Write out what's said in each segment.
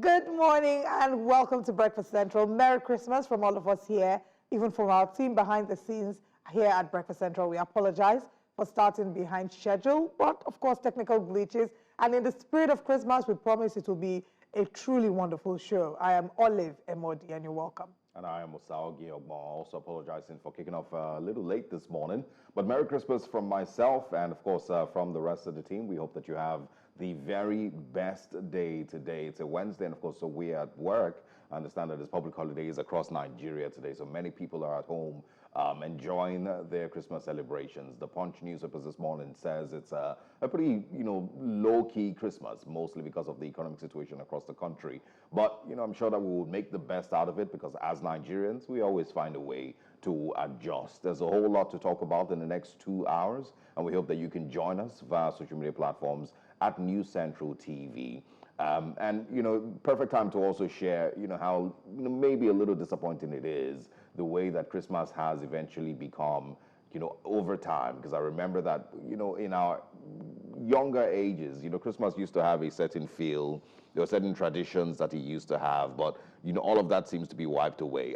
Good morning and welcome to Breakfast Central. Merry Christmas from all of us here, even from our team behind the scenes here at Breakfast Central. We apologize for starting behind schedule, but of course, technical glitches. And in the spirit of Christmas, we promise it will be a truly wonderful show. I am Olive Emodi, and you're welcome. And I am Osao Giogbo, also apologizing for kicking off a little late this morning. But Merry Christmas from myself and, of course, from the rest of the team. We hope that you have the very best day today. It's a Wednesday, and, of course, so we're at work. I understand that there's public holidays across Nigeria today, so many people are at home enjoying their Christmas celebrations. The Punch newspaper this morning says it's a pretty, low-key Christmas, mostly because of the economic situation across the country. But, I'm sure that we will make the best out of it because as Nigerians, we always find a way to adjust. There's a whole lot to talk about in the next 2 hours, and we hope that you can join us via social media platforms at News Central TV. Perfect time to also share, how, maybe a little disappointing it is, the way that Christmas has eventually become, over time. Because I remember that, in our younger ages, Christmas used to have a certain feel. There were certain traditions that it used to have, but, all of that seems to be wiped away.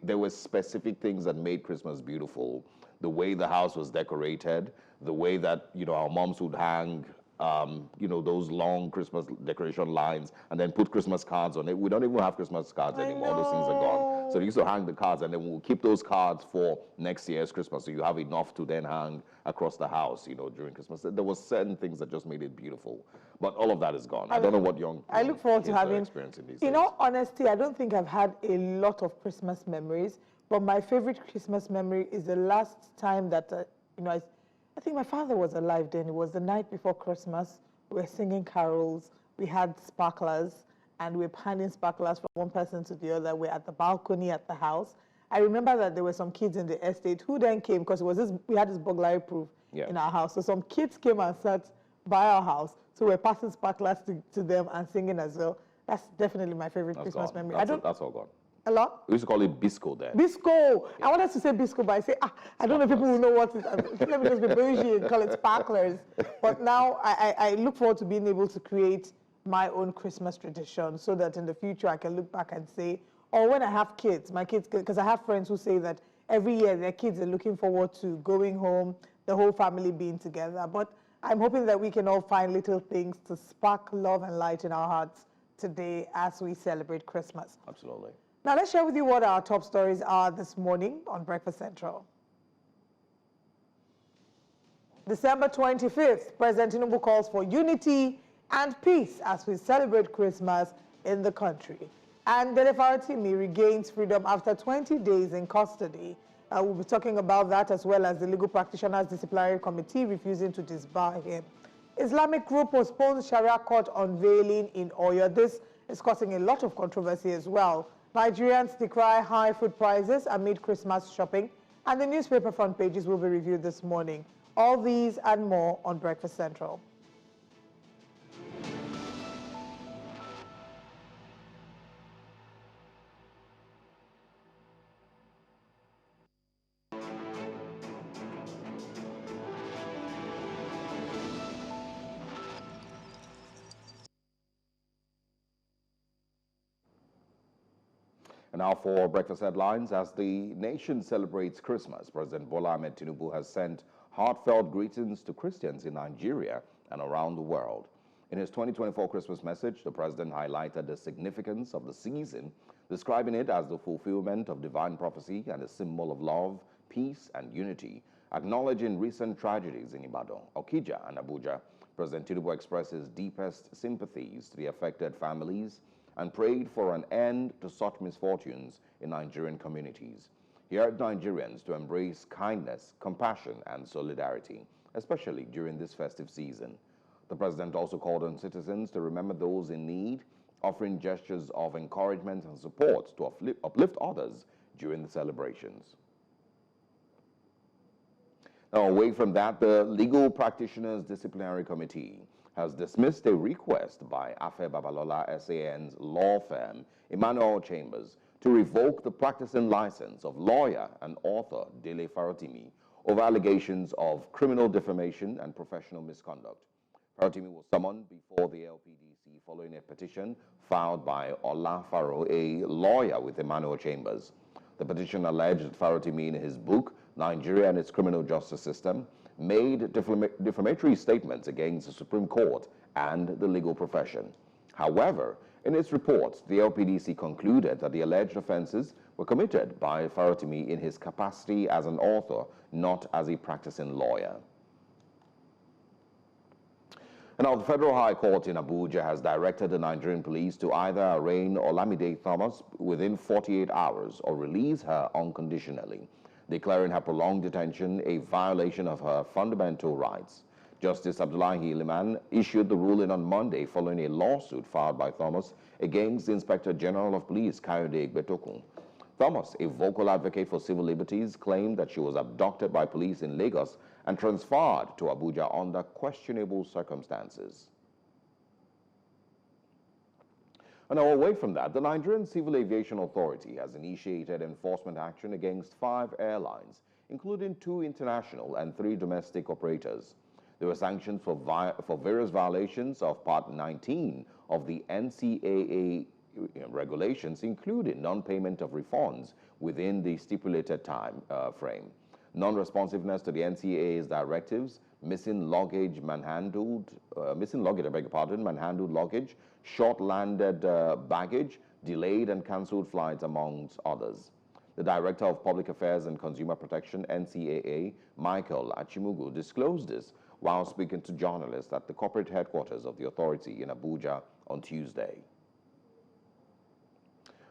There were specific things that made Christmas beautiful. The way the house was decorated, the way that, our moms would hang those long Christmas decoration lines and then put Christmas cards on it. We don't even have Christmas cards anymore. Those things are gone. So they used to hang the cards and then we'll keep those cards for next year's Christmas. So you have enough to then hang across the house, during Christmas. There were certain things that just made it beautiful. But all of that is gone. I don't know what I look forward to having, experiencing these in days. all honesty, I don't think I've had a lot of Christmas memories, but my favorite Christmas memory is the last time that, I think my father was alive then. It was the night before Christmas. We were singing carols. We had sparklers, and we were handing sparklers from one person to the other. We're at the balcony at the house. I remember that there were some kids in the estate who then came because we had this burglary proof in our house. So some kids came and sat by our house. So we're passing sparklers to them and singing as well. That's definitely my favorite Christmas memory. That's all gone. A lot? We used to call it Bisco then. Bisco. Yeah. I wanted to say Bisco, but I say, I don't know if people will know what it is. Let me just be bougie and call it sparklers. But now I look forward to being able to create my own Christmas tradition so that in the future I can look back and say, or when I have kids, my kids, because I have friends who say that every year their kids are looking forward to going home, the whole family being together. But I'm hoping that we can all find little things to spark love and light in our hearts today as we celebrate Christmas. Absolutely. Now, let's share with you what our top stories are this morning on Breakfast Central. December 25th, President Tinubu calls for unity and peace as we celebrate Christmas in the country. And Dele Faratimi regains freedom after 20 days in custody. We'll be talking about that as well as the Legal Practitioners Disciplinary Committee refusing to disbar him. Islamic group postpones Sharia court unveiling in Oyo. This is causing a lot of controversy as well. Nigerians decry high food prices amid Christmas shopping, and the newspaper front pages will be reviewed this morning. All these and more on Breakfast Central. And now for breakfast headlines. As the nation celebrates Christmas, President Bola Ahmed Tinubu has sent heartfelt greetings to Christians in Nigeria and around the world. In his 2024 Christmas message, the president highlighted the significance of the season, describing it as the fulfillment of divine prophecy and a symbol of love, peace, and unity. Acknowledging recent tragedies in Ibadan, Okija, and Abuja, President Tinubu expressed his deepest sympathies to the affected families and prayed for an end to such misfortunes in Nigerian communities. He urged Nigerians to embrace kindness, compassion, and solidarity, especially during this festive season. The president also called on citizens to remember those in need, offering gestures of encouragement and support to uplift others during the celebrations. Now, away from that, the Legal Practitioners Disciplinary Committee has dismissed a request by Afe Babalola SAN's law firm, Emmanuel Chambers, to revoke the practicing license of lawyer and author Dele Faratimi over allegations of criminal defamation and professional misconduct. Faratimi was summoned before the LPDC following a petition filed by Olafaro, a lawyer with Emmanuel Chambers. The petition alleged that Farotimi, in his book, Nigeria and its Criminal Justice System, made defamatory statements against the Supreme Court and the legal profession. However, in its report, the LPDC concluded that the alleged offenses were committed by Farotimi in his capacity as an author, not as a practicing lawyer. And now, the Federal High Court in Abuja has directed the Nigerian police to either arraign Olamide Thomas within 48 hours or release her unconditionally, declaring her prolonged detention a violation of her fundamental rights. Justice Abdullahi Liman issued the ruling on Monday following a lawsuit filed by Thomas against the Inspector General of Police, Kayode Egbetokun. Thomas, a vocal advocate for civil liberties, claimed that she was abducted by police in Lagos and transferred to Abuja under questionable circumstances. And now, away from that, the Nigerian Civil Aviation Authority has initiated enforcement action against 5 airlines, including 2 international and 3 domestic operators. They were sanctioned for various violations of Part 19 of the NCAA regulations, including non-payment of refunds within the stipulated time frame, non-responsiveness to the NCAA's directives, missing luggage, manhandled luggage, short-landed baggage, delayed and cancelled flights, amongst others. The Director of Public Affairs and Consumer Protection, NCAA, Michael Achimugu, disclosed this while speaking to journalists at the corporate headquarters of the authority in Abuja on Tuesday.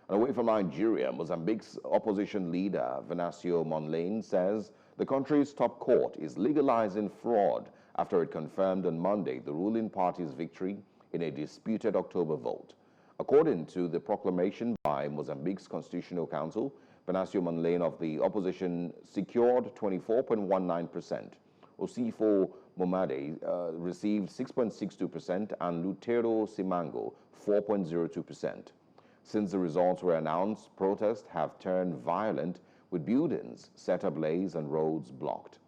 And away from Nigeria, Mozambique's opposition leader, Venancio Mondlane, says the country's top court is legalizing fraud after it confirmed on Monday the ruling party's victory in a disputed October vote. According to the proclamation by Mozambique's Constitutional Council, Venancio Mondlane of the opposition secured 24.19%. Osifo Momade received 6.62% and Lutero Simango 4.02%. Since the results were announced, protests have turned violent, with buildings set ablaze and roads blocked.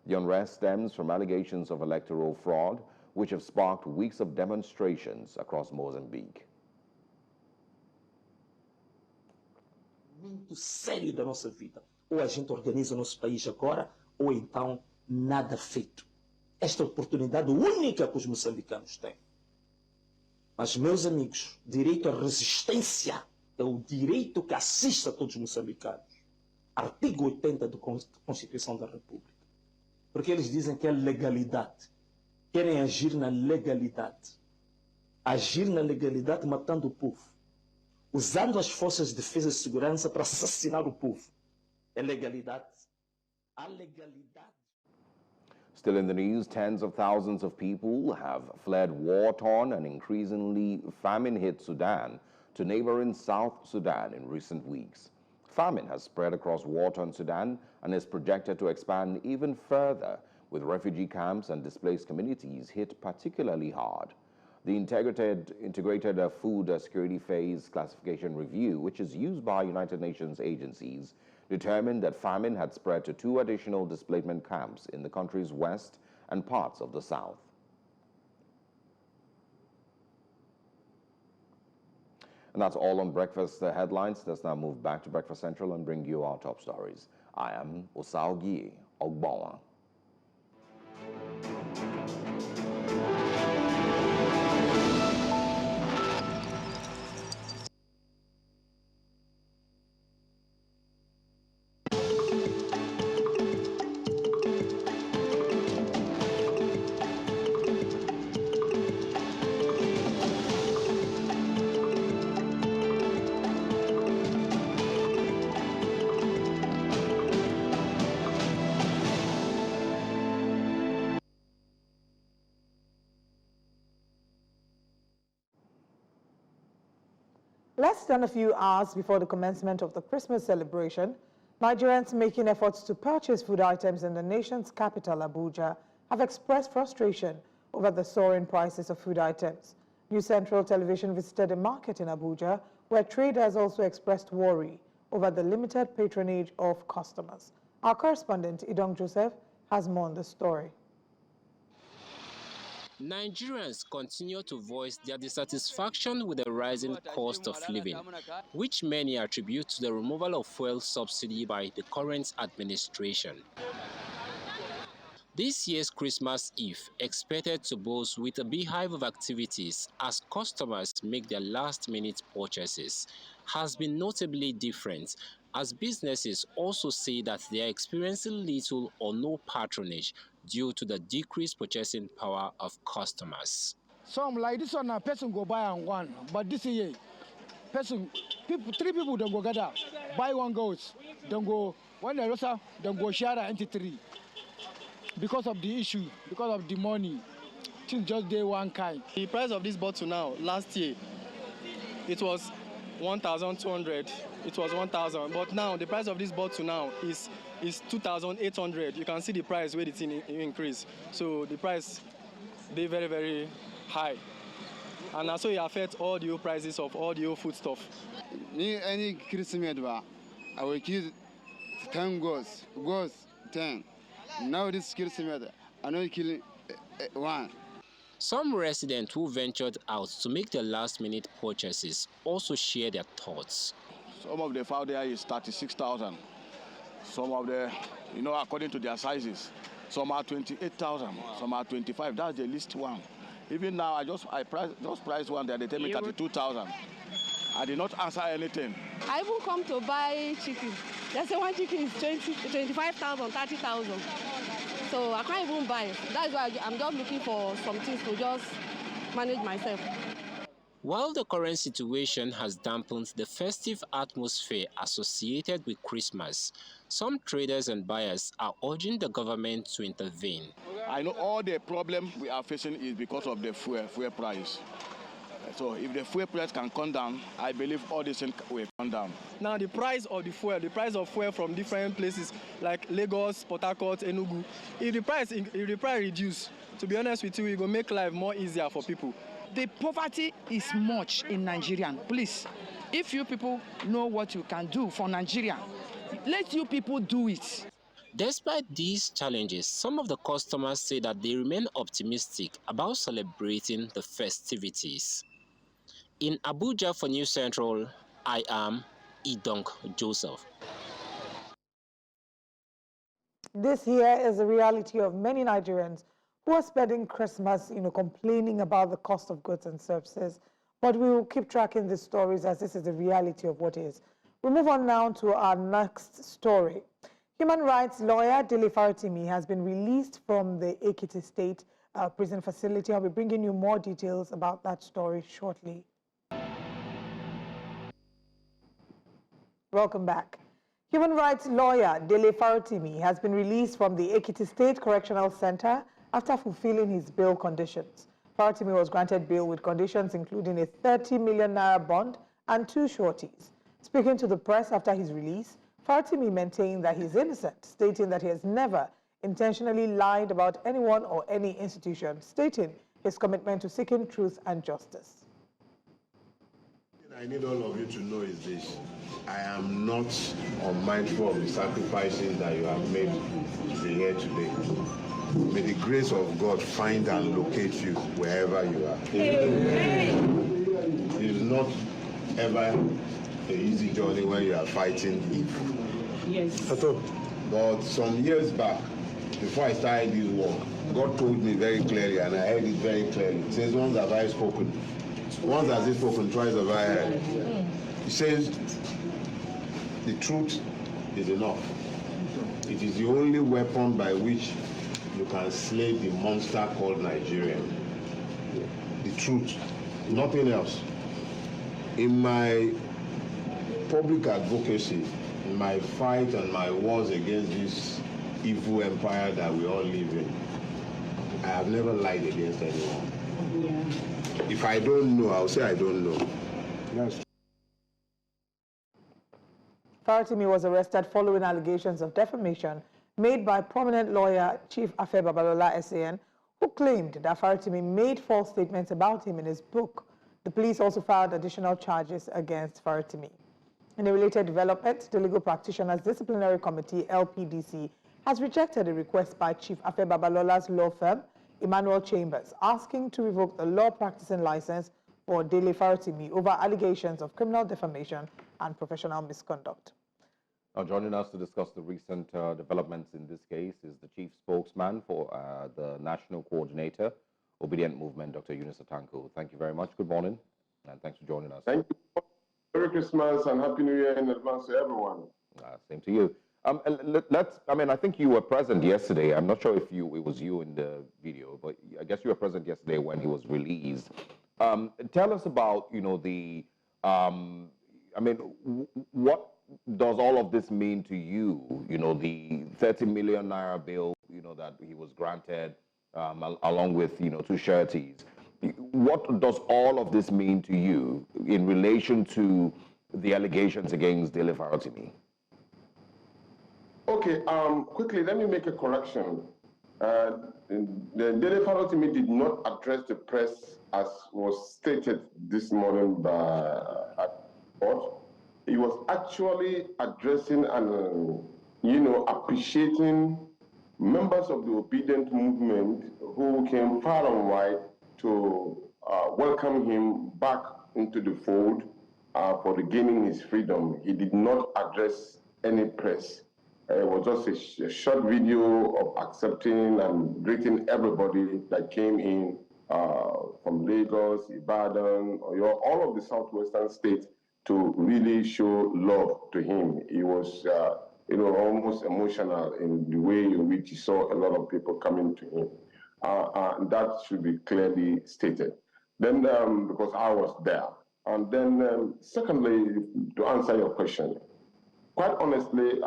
The unrest stems from allegations of electoral fraud, which have sparked weeks of demonstrations across Mozambique. Muito sério da nossa vida. Ou a gente organiza o nosso país agora, ou então nada feito. Esta oportunidade única que os moçambicanos têm. Mas, meus amigos, direito à resistência é o direito que assiste a todos os moçambicanos. Artigo 80 da Constituição da República. Porque eles dizem que é legalidade. Querem agir na legalidade. Agir na legalidade matando o povo. Usando as forças de defesa e segurança para assassinar o povo. É legalidade. A legalidade. Still in the news, tens of thousands of people have fled war-torn and increasingly famine-hit Sudan to neighboring South Sudan in recent weeks. Famine has spread across war-torn Sudan and is projected to expand even further, with refugee camps and displaced communities hit particularly hard. The Integrated Food Security Phase Classification Review, which is used by United Nations agencies, determined that famine had spread to 2 additional displacement camps in the country's west and parts of the south. And that's all on Breakfast headlines. Let's now move back to Breakfast Central and bring you our top stories. I am Osaogi Ogbawa. Less than a few hours before the commencement of the Christmas celebration, Nigerians making efforts to purchase food items in the nation's capital, Abuja, have expressed frustration over the soaring prices of food items. News Central Television visited a market in Abuja where traders also expressed worry over the limited patronage of customers. Our correspondent, Idong Joseph, has more on the story. Nigerians continue to voice their dissatisfaction with the rising cost of living, which many attribute to the removal of fuel subsidy by the current administration. This year's Christmas Eve expected to boast with a beehive of activities as customers make their last-minute purchases has been notably different, as businesses also say that they are experiencing little or no patronage due to the decreased purchasing power of customers. Some like this one, a person go buy and one, but this year, three people don't go gather, buy one goes, don't go, when they don't go share into three. Because of the issue, because of the money, things just day one kind. The price of this bottle now, last year, it was 1,200. It was 1,000, but now the price of this bottle now is 2,800. You can see the price where the thing increase. So the price, they very, very high. And also it affects all the prices of all the food stuff. Any Christmas, I will kill 10 goats, 10. Now this Christmas, I know you kill one. Some residents who ventured out to make their last-minute purchases also share their thoughts. Some of the fowl there is 36,000. Some of the, according to their sizes, some are 28,000, some are 25. That's the least one. Even now, I priced one there. They tell me 32,000. I did not answer anything. I even come to buy chicken. They say one chicken is 25,000, 30,000. So I can't even buy it. That's why I'm just looking for some things to just manage myself. While the current situation has dampened the festive atmosphere associated with Christmas, some traders and buyers are urging the government to intervene. I know all the problem we are facing is because of the fuel price. So if the fuel price can come down, I believe all these things will come down. Now the price of fuel from different places like Lagos, Port Harcourt, Enugu, if the price reduce, to be honest with you, it will make life more easier for people. The poverty is much in Nigeria. Please, if you people know what you can do for Nigeria, let you people do it. Despite these challenges, some of the customers say that they remain optimistic about celebrating the festivities. In Abuja for News Central, I am Idonk Joseph. This here is the reality of many Nigerians who are spending Christmas, complaining about the cost of goods and services. But we will keep tracking these stories as this is the reality of what is. We move on now to our next story. Human rights lawyer Dele Faratimi has been released from the Ekiti State prison facility. I'll be bringing you more details about that story shortly. Welcome back. Human rights lawyer Dele Faratimi has been released from the Ekiti State Correctional Center after fulfilling his bail conditions. Faratimi was granted bail with conditions including a 30 million naira bond and 2 sureties. Speaking to the press after his release, Faratimi maintained that he is innocent, stating that he has never intentionally lied about anyone or any institution, stating his commitment to seeking truth and justice. I need all of you to know is this. I am not unmindful of the sacrifices that you have made to be here today. May the grace of God find and locate you wherever you are. It is not ever an easy journey when you are fighting evil. Yes. But some years back, before I started this work, God told me very clearly, and I heard it very clearly. He says, once have I spoken. Once has he spoken, twice have I heard. He says, the truth is enough. It is the only weapon by which you can slay the monster called Nigeria. The truth, nothing else. In my public advocacy, in my fight and my wars against this evil empire that we all live in, I have never lied against anyone. Yeah. If I don't know, I'll say I don't know. Yes. Faratimi was arrested following allegations of defamation made by prominent lawyer Chief Afe Babalola SAN, who claimed that Faratimi made false statements about him in his book. The police also filed additional charges against Faratimi. In a related development, the Legal Practitioners Disciplinary Committee, LPDC, has rejected a request by Chief Afe Babalola's law firm Emmanuel Chambers, asking to revoke the law practicing license for Dele Faratimi over allegations of criminal defamation and professional misconduct. Now, joining us to discuss the recent developments in this case is the chief spokesman for the national coordinator, Obedient Movement, Dr. Eunice Atanko. Thank you very much. Good morning, and thanks for joining us. Thank you. Merry Christmas and Happy New Year in advance to everyone. Same to you. I think you were present yesterday. I'm not sure if it was you in the video, but I guess you were present yesterday when he was released. Tell us about, what does all of this mean to you? The 30 million naira bill, that he was granted, along with, 2 sureties. What does all of this mean to you in relation to the allegations against Dele Faratimi? Okay, quickly, let me make a correction. The Dele Faratimi did not address the press as was stated this morning by court. He was actually addressing and, appreciating members of the Obedient Movement who came far and wide to welcome him back into the fold for regaining his freedom. He did not address any press. It was just a short video of accepting and greeting everybody that came in from Lagos, Ibadan, Oyo, all of the southwestern states to really show love to him. He was, almost emotional in the way in which he saw a lot of people coming to him. That should be clearly stated. Then, because I was there. And then, secondly, to answer your question, quite honestly,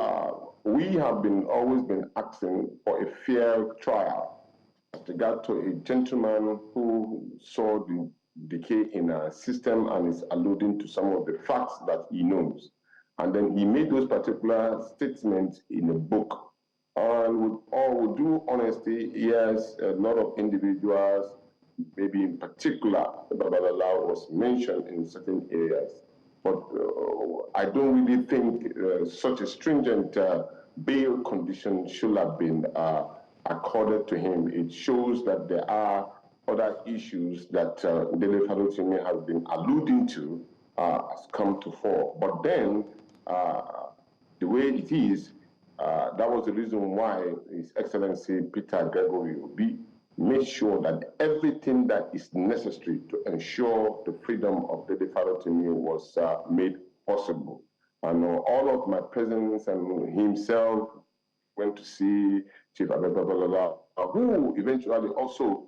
we have always been asking for a fair trial with regard to a gentleman who saw the decay in our system and is alluding to some of the facts that he knows. And then he made those particular statements in a book. And with due honesty, yes, a lot of individuals, maybe in particular, Babalawo was mentioned in certain areas. But I don't really think such a stringent bail condition should have been accorded to him. It shows that there are other issues that Dele Faratimi has been alluding to has come to fore. But then, the way it is, that was the reason why His Excellency Peter Gregory Obi made sure that everything that is necessary to ensure the freedom of Dele Faratimi was made possible. And all of my presence and himself went to see Chief Abeba, who eventually also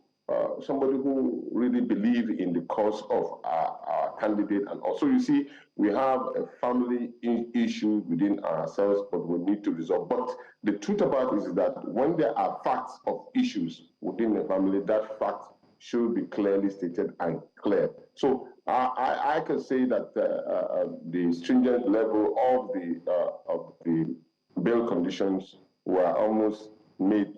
somebody who really believed in the cause of our candidate. And also, you see, we have a family issue within ourselves, but we need to resolve. But the truth about it is that when there are facts of issues within the family, that fact should be clearly stated and clear. So I can say that the stringent level of the bail conditions were almost made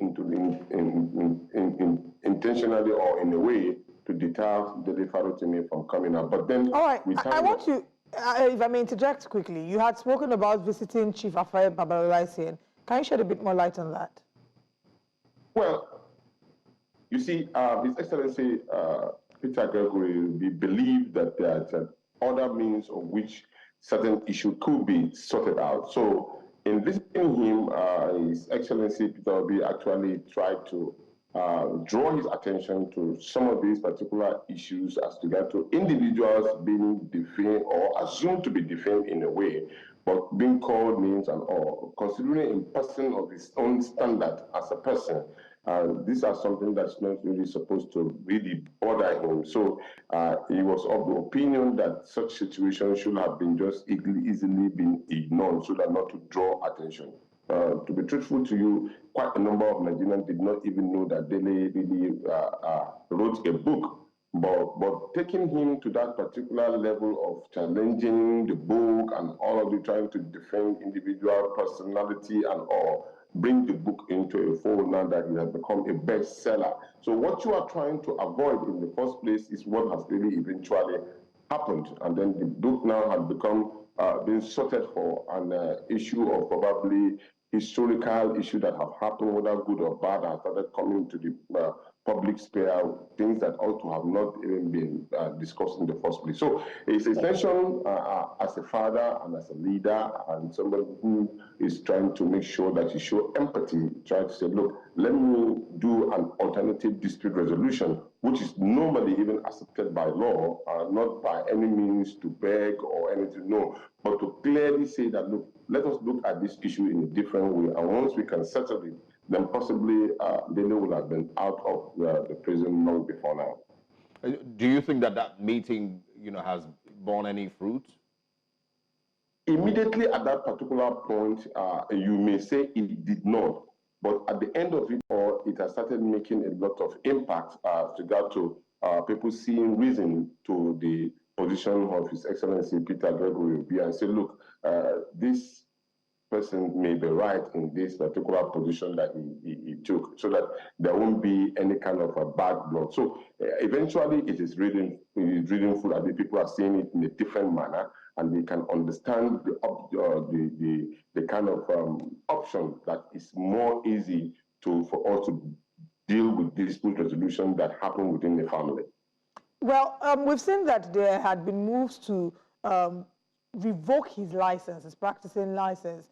intentionally or in a way to deter Dele Faratimi from coming out. But then, all right, I want you, if I may interject quickly, you had spoken about visiting Chief Afaye Babalola. Can you shed a bit more light on that? Well, you see, His Excellency Peter Gregory, we believe that there are other means of which certain issues could be sorted out. So, in visiting him, His Excellency Peter Obi actually tried to draw his attention to some of these particular issues as regard to individuals being defamed or assumed to be defamed in a way, but being called names and all. Considering a person of his own standard as a person, these are something that's not really supposed to really bother him. So he was of the opinion that such situations should have been just easily been ignored so that not to draw attention. To be truthful to you, quite a number of Nigerians did not even know that Dele really wrote a book. But taking him to that particular level of challenging the book and all of you trying to defend individual personality and all, bring the book into a fold now that it has become a bestseller. So what you are trying to avoid in the first place is what has really eventually happened. And then the book now has become being sorted for an issue of probably historical issue that have happened, whether good or bad, has started coming to the public sphere, things that ought to have not even been discussed in the first place. So it's essential as a father and as a leader and somebody who is trying to make sure that you show empathy, try to say, look, let me do an alternative dispute resolution, which is normally even accepted by law, not by any means to beg or anything, no, but to clearly say that, look, let us look at this issue in a different way. And once we can settle it, then possibly Dele will have been out of the prison long before now. Do you think that that meeting, has borne any fruit? Immediately at that particular point, you may say it did not, but at the end of it all, it has started making a lot of impact with regard to people seeing reason to the position of His Excellency Peter Gregory Obi and say, look, this person may be right in this particular position that he took, so that there won't be any kind of a bad blood. So eventually it is reading food, and the people are seeing it in a different manner, and they can understand the kind of option that is more easy for us to deal with dispute resolution that happen within the family. Well, we've seen that there had been moves to revoke his license, his practicing license.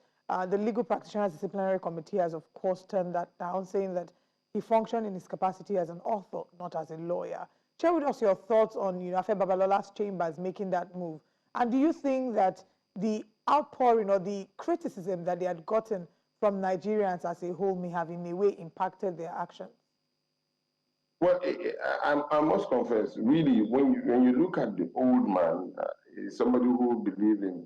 The Legal Practitioners Disciplinary Committee has, of course, turned that down, saying that he functioned in his capacity as an author, not as a lawyer. Share with us your thoughts on Afe Babalola's chambers making that move. And do you think that the outpouring or the criticism that they had gotten from Nigerians as a whole may have in a way impacted their actions? Well, I must confess, really, when you look at the old man, somebody who believes in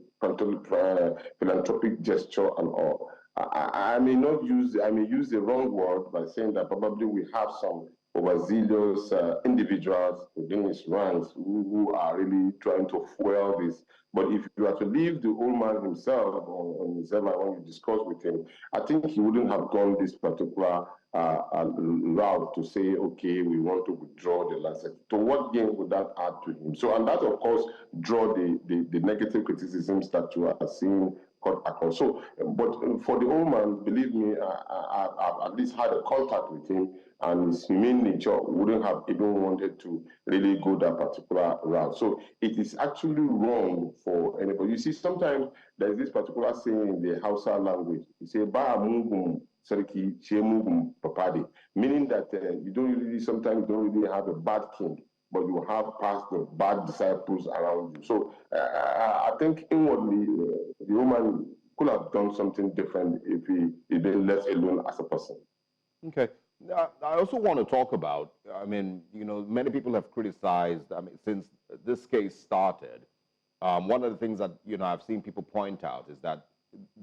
philanthropic gesture and all, I may use the wrong word by saying that probably we have some overzealous individuals within his ranks who are really trying to fuel this. But if you are to leave the old man himself on his own when you discuss with him, I think he wouldn't have gone this particular route to say, okay, we want to withdraw the license. To what gain would that add to him? So, and that, of course, draw the negative criticisms that you are seeing cut across. So, but for the old man, believe me, I've at least had a contact with him, and his humane nature wouldn't have even wanted to really go that particular route. So it is actually wrong for anybody. You see, sometimes there's this particular saying in the Hausa language. You say, "Ba mungum sarki chemugum papadi," meaning that sometimes you don't really have a bad king, but you have passed the bad disciples around you. So I think inwardly, the woman could have done something different if he been left alone as a person. Okay. I also want to talk about, many people have criticized, since this case started, one of the things that, I've seen people point out is that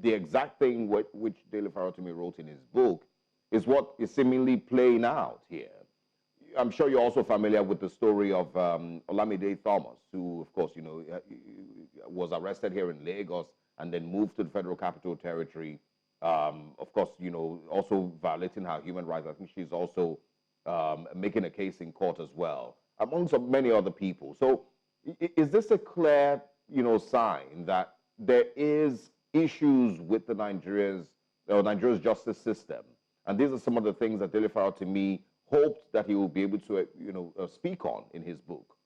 the exact thing which Dele Farotimi wrote in his book is what is seemingly playing out here. I'm sure you're also familiar with the story of Olamide Thomas, who, of course, was arrested here in Lagos and then moved to the Federal Capital Territory. Of course, also violating her human rights. I think she's also making a case in court as well, amongst many other people. So is this a clear, sign that there is issues with the Nigeria's justice system? And these are some of the things that Dele Farotimi hoped that he will be able to, speak on in his book.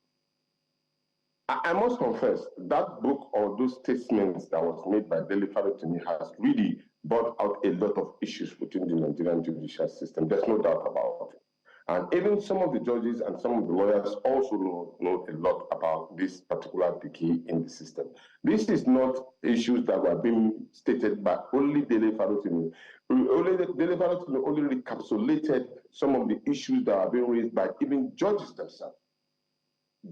I must confess, that book or those statements that was made by Dele Farotimi has really brought out a lot of issues within the Nigerian judicial system. There's no doubt about it. And even some of the judges and some of the lawyers also know a lot about this particular decay in the system. This is not issues that were being stated by only Dele Farotimi. Dele Farotimi only encapsulated some of the issues that are being raised by even judges themselves.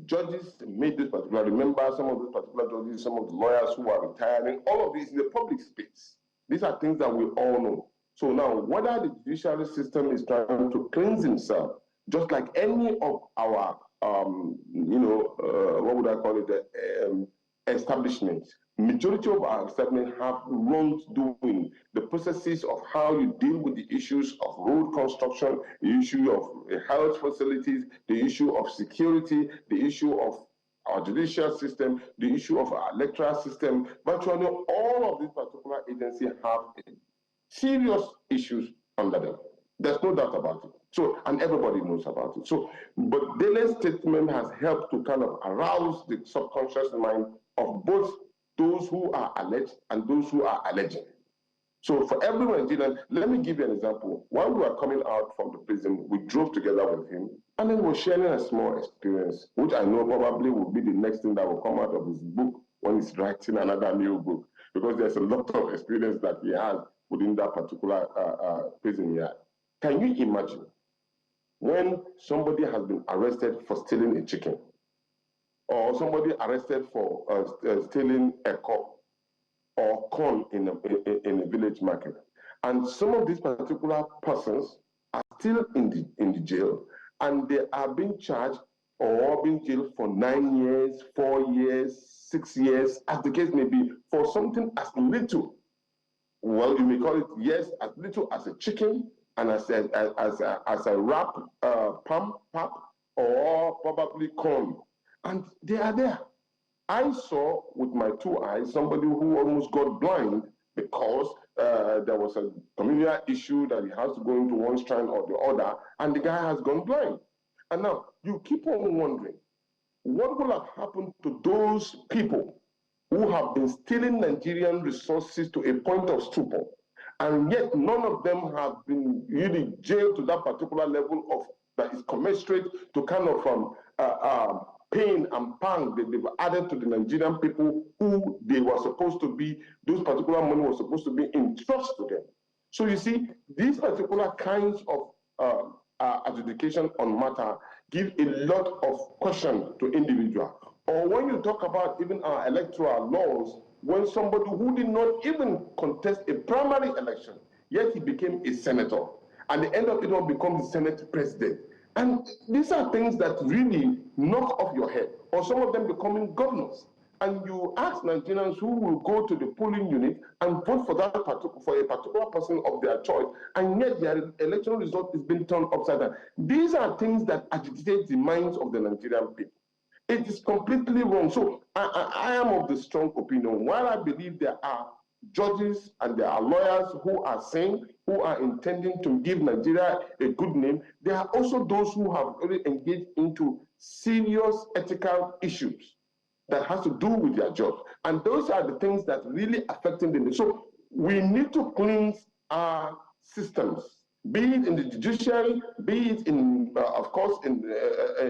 Judges made this particular, remember some of these particular judges, some of the lawyers who are retiring, all of this in the public space. These are things that we all know. So now, whether the judicial system is trying to cleanse himself, just like any of our, what would I call it, establishments, majority of our establishments have wrongdoing. The processes of how you deal with the issues of road construction, the issue of health facilities, the issue of security, the issue of our judicial system, the issue of our electoral system. Virtually all of these particular agencies have serious issues under them. There's no doubt about it. So, and everybody knows about it. So, but Dele's statement has helped to kind of arouse the subconscious mind of both those who are alleged and those who are alleging. So for every Nigerian, let me give you an example. While we were coming out from the prison, we drove together with him, and then we're sharing a small experience, which I know probably will be the next thing that will come out of his book when he's writing another new book, because there's a lot of experience that he has within that particular prison yard. Can you imagine when somebody has been arrested for stealing a chicken, or somebody arrested for stealing a cup or corn in a village market, and some of these particular persons are still in the jail, and they are being charged or being jailed for 9 years, 4 years, 6 years, as the case may be, for something as little, well, you may call it, yes, as little as a chicken, and as a wrap, pap, or probably corn, and they are there. I saw with my 2 eyes somebody who almost got blind because there was a communal issue that he has to go into one strand or the other, and the guy has gone blind. And now you keep on wondering, what will have happened to those people who have been stealing Nigerian resources to a point of stupor, and yet none of them have been really jailed to that particular level of that is commensurate to kind of pain and pang that they've added to the Nigerian people who they were supposed to be, those particular money was supposed to be in trust to them. So you see, these particular kinds of adjudication on matter give a lot of question to individuals. Or when you talk about even our electoral laws, when somebody who did not even contest a primary election, yet he became a senator, and the end of it all becomes the Senate president. And these are things that really knock off your head, or some of them becoming governors. And you ask Nigerians who will go to the polling unit and vote for for a particular person of their choice, and yet their election result is being turned upside down. These are things that agitate the minds of the Nigerian people. It is completely wrong. So I am of the strong opinion, while I believe there are judges and there are lawyers who are saying, who are intending to give Nigeria a good name, there are also those who have already engaged into serious ethical issues that has to do with their jobs. And those are the things that really affecting them. So we need to cleanse our systems, be it in the judiciary, be it in, of course, in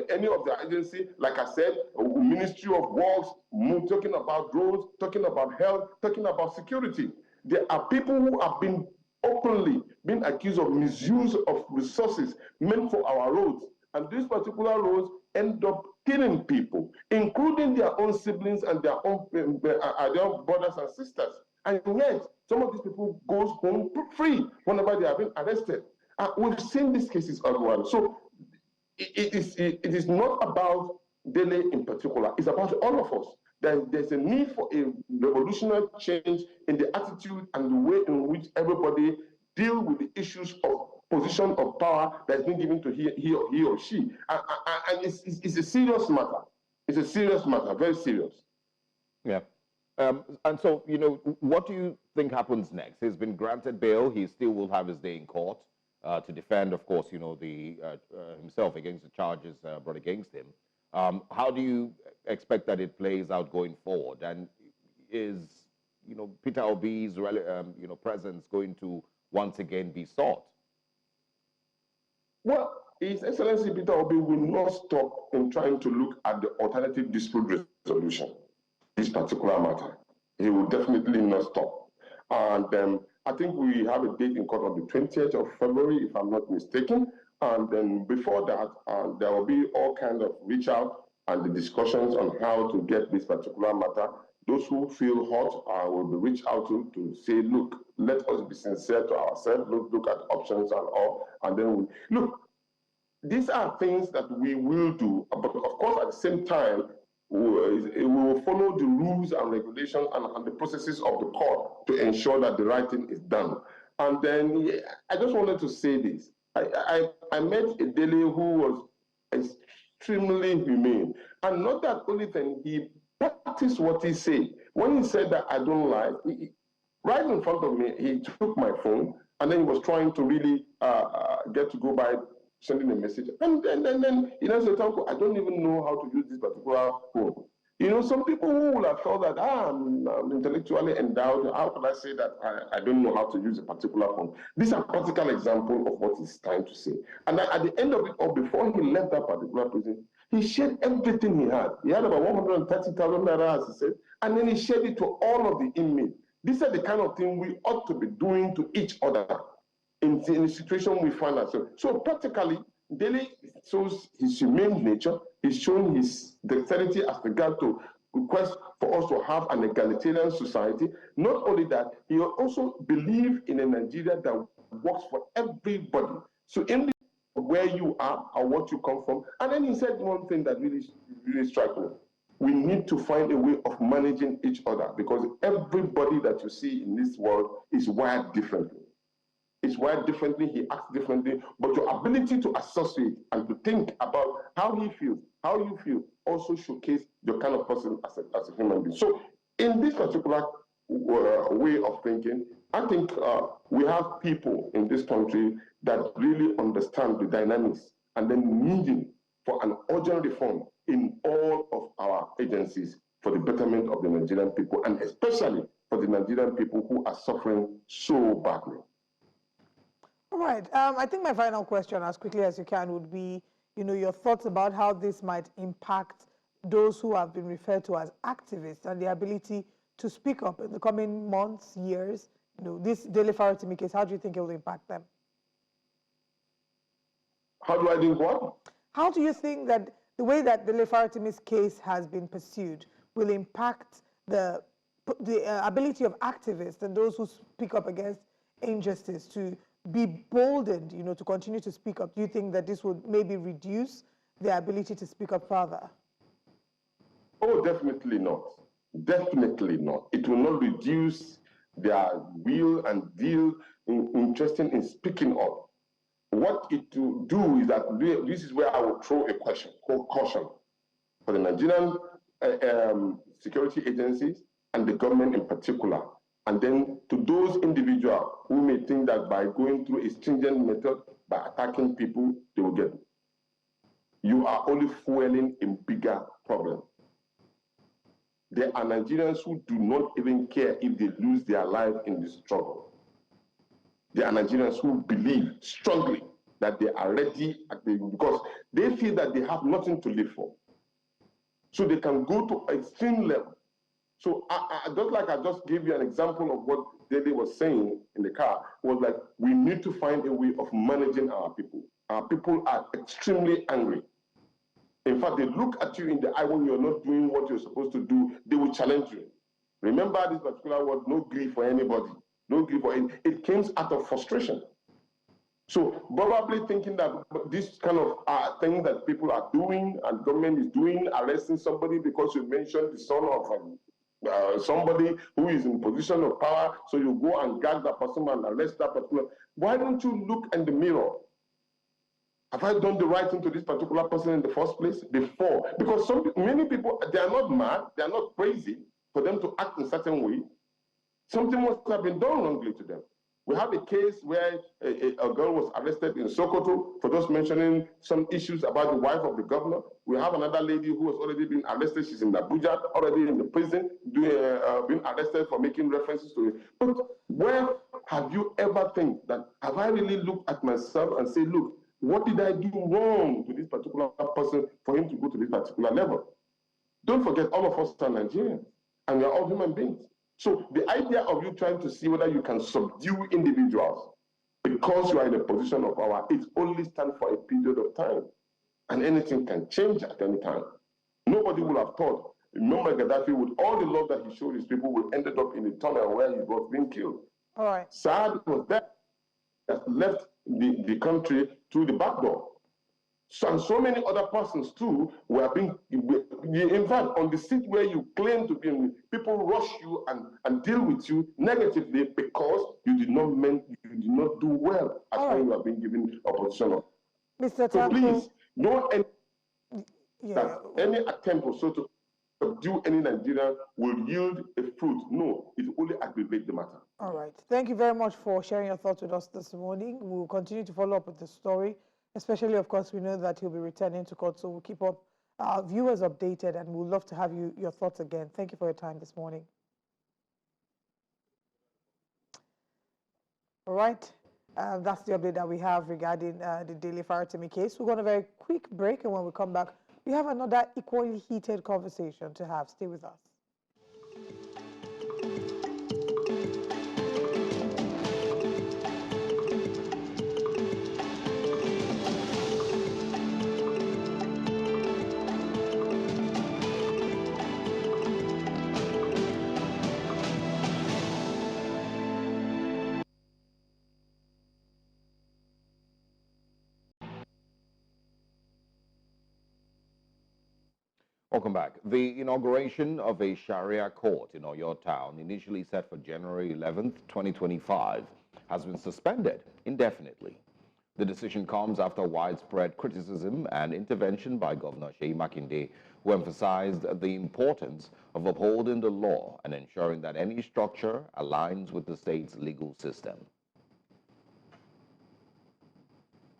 any of the agency, like I said, Ministry of Works, talking about roads, talking about health, talking about security. There are people who have been openly been accused of misuse of resources meant for our roads. And these particular roads end up killing people, including their own siblings and their own brothers and sisters. And yet, some of these people goes home free whenever they have been arrested. We've seen these cases everywhere. So it is not about Dele in particular. It's about all of us. There's a need for a revolutionary change in the attitude and the way in which everybody deal with the issues of position of power that's been given to he or she. And it's a serious matter. It's a serious matter, very serious. Yeah. And so, you know, what do you think happens next? He's been granted bail. He still will have his day in court to defend, of course, you know, himself against the charges brought against him. How do you expect that it plays out going forward? And is, you know, Peter Obi's, you know, presence going to once again be sought? Well, His Excellency Peter Obi will not stop in trying to look at the alternative dispute resolution, this particular matter. He will definitely not stop. And I think we have a date in court on the 20th of February, if I'm not mistaken. And then before that, there will be all kinds of reach out and the discussions on how to get this particular matter. Those who feel hot will be reached out to say, look, let us be sincere to ourselves, look at options and all, and then look, these are things that we will do, but of course at the same time, we will follow the rules and regulations and the processes of the court to ensure that the right thing is done. And then I just wanted to say this. I met a Dele who was extremely humane, and not that only thing, he practiced what he said. When he said that I don't lie, right in front of me, he took my phone, and then he was trying to really get to go by sending a message. And then you know, say, I don't even know how to use this particular phone. You know, some people who will have thought that I'm intellectually endowed. How could I say that I don't know how to use a particular phone? These are practical examples of what he's trying to say. And at the end of it, or before he left that particular prison, he shared everything he had. He had about 130,000 naira, as he said, and then he shared it to all of the inmates. These are the kind of thing we ought to be doing to each other in the situation we find ourselves. So practically, Dele shows his humane nature. He's shown his dexterity as regard to request for us to have an egalitarian society. Not only that, he also believes in a Nigeria that works for everybody. So in where you are or what you come from. And then he said one thing that really struck me. We need to find a way of managing each other, because everybody that you see in this world is wired differently. It's wired differently, he acts differently, but your ability to associate and to think about how he feels, how you feel, also showcase your kind of person as a human being. So in this particular way of thinking, I think we have people in this country that really understand the dynamics and then needing for an urgent reform in all of our agencies for the betterment of the Nigerian people, and especially for the Nigerian people who are suffering so badly. All right. I think my final question, as quickly as you can, would be, your thoughts about how this might impact those who have been referred to as activists and the ability to speak up in the coming months, years. This Dele Faratimi case, how do you think it will impact them? How do I think what? How do you think that the way that Dele Faratimi's case has been pursued will impact the ability of activists and those who speak up against injustice to be boldened, to continue to speak up? Do you think that this would maybe reduce their ability to speak up further? Oh, definitely not. Definitely not. It will not reduce their will and deal interest in speaking up. What it will do is that this is where I will throw a caution for the Nigerian security agencies and the government in particular. And then to those individuals who may think that by going through a stringent method, by attacking people, they will get it. You are only fueling a bigger problem. There are Nigerians who do not even care if they lose their life in the struggle. There are Nigerians who believe strongly that they are ready because they feel that they have nothing to live for. So they can go to extreme level. So I just gave you an example of what Dele was saying in the car, was like, we need to find a way of managing our people. Our people are extremely angry. In fact, they look at you in the eye when you're not doing what you're supposed to do, they will challenge you. Remember this particular word, no grief for anybody. No grief for any. It came out of frustration. So probably thinking that this kind of thing that people are doing and government is doing, arresting somebody because you mentioned the son of somebody who is in position of power, so you go and gag that person and arrest that particular. Why don't you look in the mirror? Have I done the right thing to this particular person in the first place before? Because many people, they are not mad, they are not crazy for them to act in a certain way. Something must have been done wrongly to them. We have a case where a girl was arrested in Sokoto for just mentioning some issues about the wife of the governor. We have another lady who has already been arrested. She's in Abuja, already in the prison, being arrested for making references to it. But where have you ever think that, have I really looked at myself and say, look, what did I do wrong to this particular person for him to go to this particular level? Don't forget, all of us are Nigerians, and we are all human beings. So the idea of you trying to see whether you can subdue individuals because you are in a position of power, it only stands for a period of time. And anything can change at any time. Nobody would have thought, remember Gaddafi, with all the love that he showed his people, would ended up in a tunnel where he was being killed. All right. Saad was that left the country through the back door. And so many other persons too were being, in fact, on the seat where you claim to be, people rush you and deal with you negatively because you did not do well as when you are being given a position. Mr. So Tanko, please, no any attempt or so to subdue any Nigerian will yield a fruit. No, it only aggravates the matter. All right. Thank you very much for sharing your thoughts with us this morning. We'll continue to follow up with the story, especially, of course, we know that he'll be returning to court, so we'll keep up our viewers updated, and we'd love to have your thoughts again. Thank you for your time this morning. All right. That's the update that we have regarding the Daily Faratimi case. We're going on a very quick break, and when we come back, we have another equally heated conversation to have. Stay with us. Welcome back. The inauguration of a Sharia court in Oyo town, initially set for January 11th, 2025, has been suspended indefinitely. The decision comes after widespread criticism and intervention by Governor Seyi Makinde, who emphasized the importance of upholding the law and ensuring that any structure aligns with the state's legal system.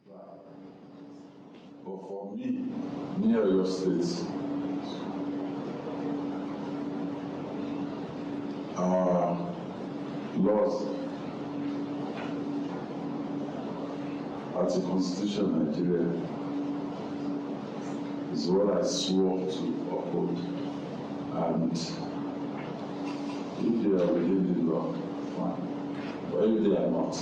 But for me, near your state, our laws as a constitution in Nigeria is what I swore to uphold. And if they are within the law, fine. But if they are not,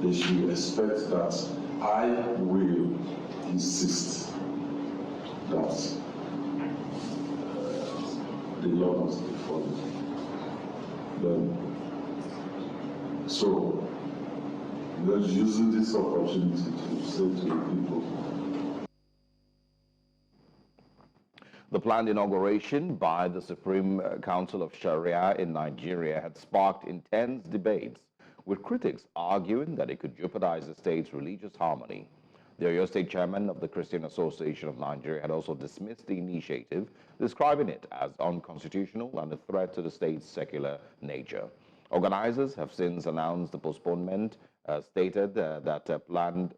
they should expect that I will insist that the law must be followed. So, let's use this opportunity to say to the people. The planned inauguration by the Supreme Council of Sharia in Nigeria had sparked intense debates, with critics arguing that it could jeopardize the state's religious harmony. The Oyo State chairman of the Christian Association of Nigeria had also dismissed the initiative, describing it as unconstitutional and a threat to the state's secular nature. Organizers have since announced the postponement, stated that the planned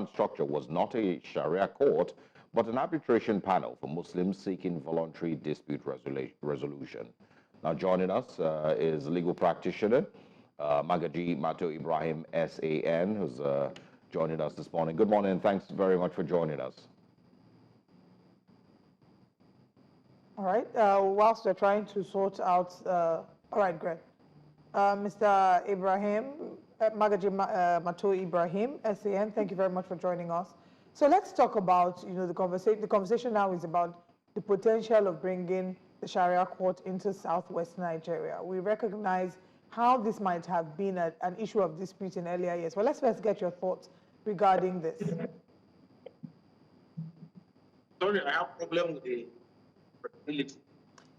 structure was not a Sharia court, but an arbitration panel for Muslims seeking voluntary dispute resolution. Now joining us is legal practitioner Magaji Mato Ibrahim SAN, who's joining us this morning. Good morning, and thanks very much for joining us. All right. Whilst we're trying to sort out, all right, great. Mr. Ibrahim, Magaji Mato Ibrahim SAN, thank you very much for joining us. So let's talk about, the conversation. The conversation now is about the potential of bringing the Sharia court into southwest Nigeria. We recognize how this might have been an issue of dispute in earlier years. Well, let's first get your thoughts regarding this. Sorry, I have a problem with the credibility.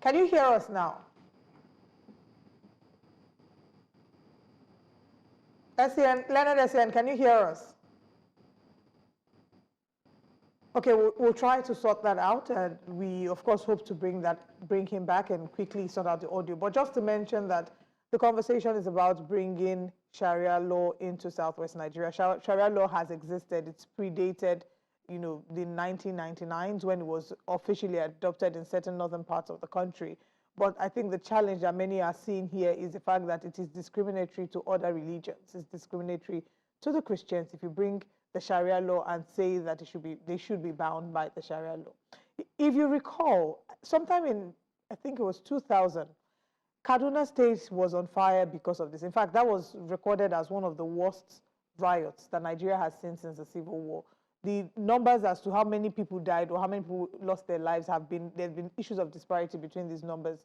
Can you hear us now? Leonard SAN, can you hear us? Okay, we'll try to sort that out, and we, of course, hope to bring him back and quickly sort out the audio. But just to mention that the conversation is about bringing Sharia law into southwest Nigeria. Sharia law has existed. It's predated, the 1999s when it was officially adopted in certain northern parts of the country. But I think the challenge that many are seeing here is the fact that it is discriminatory to other religions. It's discriminatory to the Christians if you bring the Sharia law and say that they should be bound by the Sharia law. If you recall, sometime in, I think it was 2000, Kaduna State was on fire because of this. In fact, that was recorded as one of the worst riots that Nigeria has seen since the Civil War. The numbers as to how many people died or how many people lost their lives there have been issues of disparity between these numbers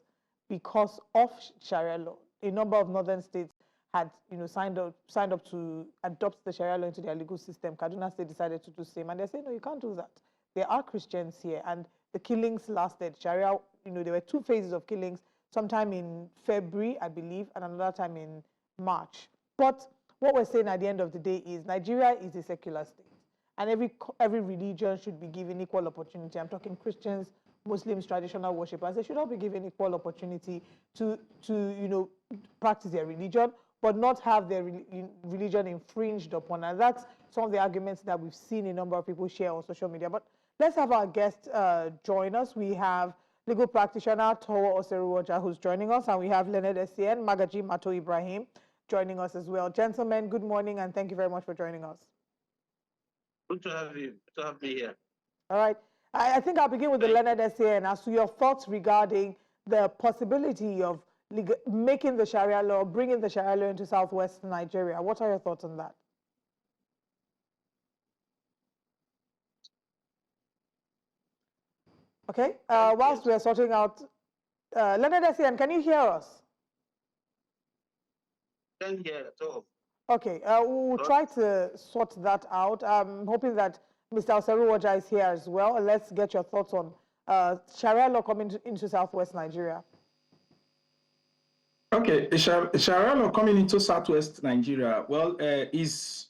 because of Sharia law. A number of northern states had signed up to adopt the Sharia law into their legal system. Kaduna State decided to do the same, and they said, no, you can't do that. There are Christians here, and the killings lasted. Sharia, there were 2 phases of killings, sometime in February, I believe, and another time in March. But what we're saying at the end of the day is Nigeria is a secular state, and every religion should be given equal opportunity. I'm talking Christians, Muslims' traditional worshippers, they should all be given equal opportunity to practice their religion, but not have their religion infringed upon. And that's some of the arguments that we've seen a number of people share on social media. But let's have our guest join us. We have legal practitioner Oyo Sharia, who's joining us, and we have Leonard Essien, Magaji Mato Ibrahim, joining us as well. Gentlemen, good morning, and thank you very much for joining us. Good to have you. Good to have me here. All right. I think I'll begin with the Leonard Essien as to your thoughts regarding the possibility of making the Sharia law, bringing the Sharia law into southwest Nigeria. What are your thoughts on that? Okay. Whilst we're sorting out, Leonard Essien, can you hear us? Can't hear at all. Okay. We'll try to sort that out. I'm hoping that Mr. Oseruwoja is here as well. And let's get your thoughts on Sharia law coming into southwest Nigeria. Okay, Sharia law coming into southwest Nigeria, well, if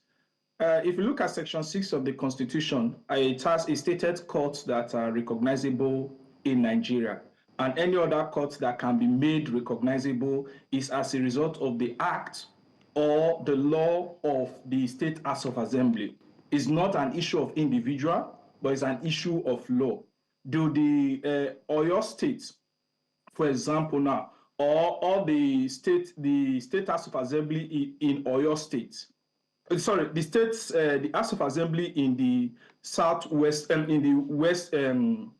you look at Section 6 of the Constitution, it has a stated courts that are recognizable in Nigeria. And any other court that can be made recognizable is as a result of the act or the law of the State House of Assembly. It's not an issue of individual, but it's an issue of law. Do the Oyo State, for example now, or the State House of Assembly in Oyo State, sorry, the House of Assembly in the southwest, in the western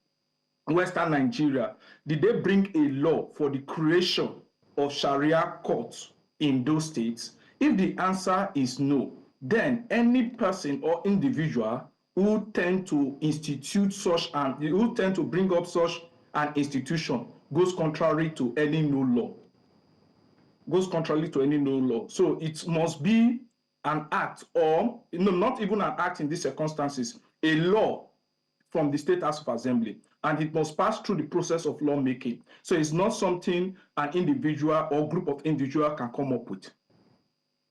Nigeria, did they bring a law for the creation of Sharia courts in those states? If the answer is no, then any person or individual who tend to institute such and who tend to bring up such an institution goes contrary to any no law. So it must be an act, or not even an act in these circumstances, a law from the State House of Assembly, and it must pass through the process of lawmaking. So it's not something an individual or group of individuals can come up with.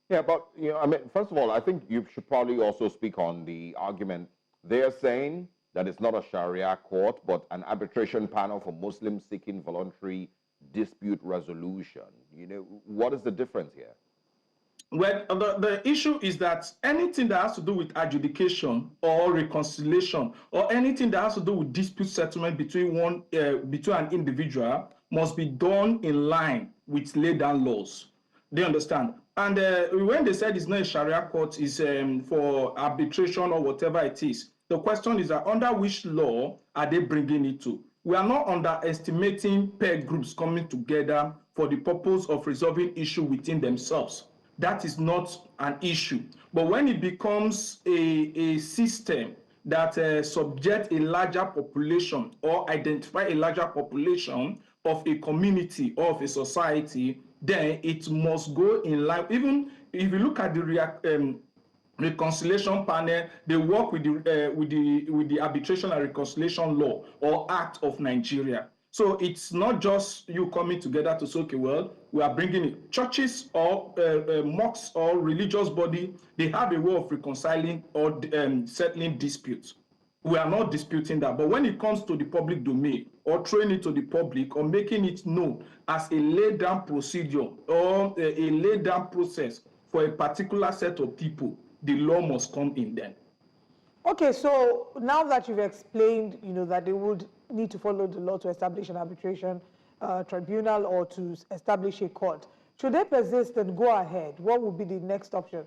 Yeah, but I mean, first of all, I think you should probably also speak on the argument. They're saying that it's not a Sharia court, but an arbitration panel for Muslims seeking voluntary dispute resolution. What is the difference here? Well, the issue is that anything that has to do with adjudication or reconciliation, or anything that has to do with dispute settlement between an individual must be done in line with laid down laws. They understand? And when they said it's not a Sharia court, it's for arbitration or whatever it is, the question is that under which law are they bringing it to? We are not underestimating peer groups coming together for the purpose of resolving issue within themselves. That is not an issue. But when it becomes a system that subjects a larger population or identify a larger population of a community or of a society, then it must go in line. Even if you look at the reconciliation panel, they work with the Arbitration and Reconciliation Law or Act of Nigeria. So it's not just you coming together to say, okay, well, we are bringing it. Churches or mosques or religious body, they have a way of reconciling or settling disputes. We are not disputing that. But when it comes to the public domain or throwing it to the public or making it known as a laid down procedure or a laid down process for a particular set of people, the law must come in then. Okay, so now that you've explained, that they would need to follow the law to establish an arbitration tribunal or to establish a court, should they persist and go ahead? What would be the next option?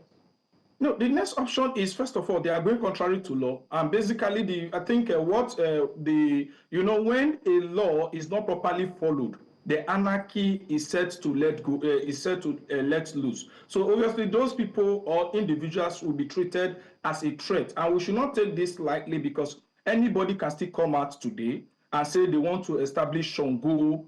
No, the next option is, first of all, they are going contrary to law. And basically, I think when a law is not properly followed, the anarchy is set to let loose. So obviously, those people or individuals will be treated as a threat. And we should not take this lightly, because anybody can still come out today and say they want to establish Shango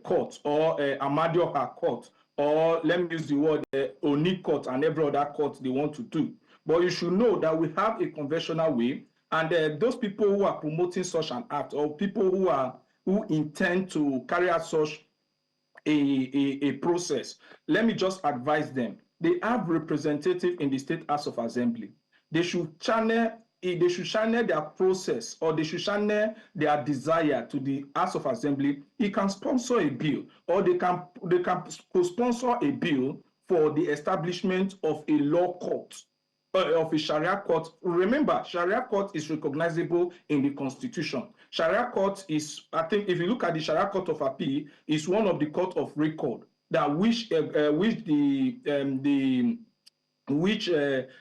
court or Amadioha court, or let me use the word Oni court and every other court they want to do. But you should know that we have a conventional way, and those people who are promoting such an act, or people who intend to carry out such a process, let me just advise them. They have representative in the State House of Assembly. They should channel they should channel their process or they should channel their desire to the House of Assembly, he can sponsor a bill, or they can co-sponsor a bill for the establishment of a law court, of a Sharia court. Remember, Sharia court is recognizable in the Constitution. Sharia court is, I think, if you look at the Sharia Court of Appeal, is one of the court of record that which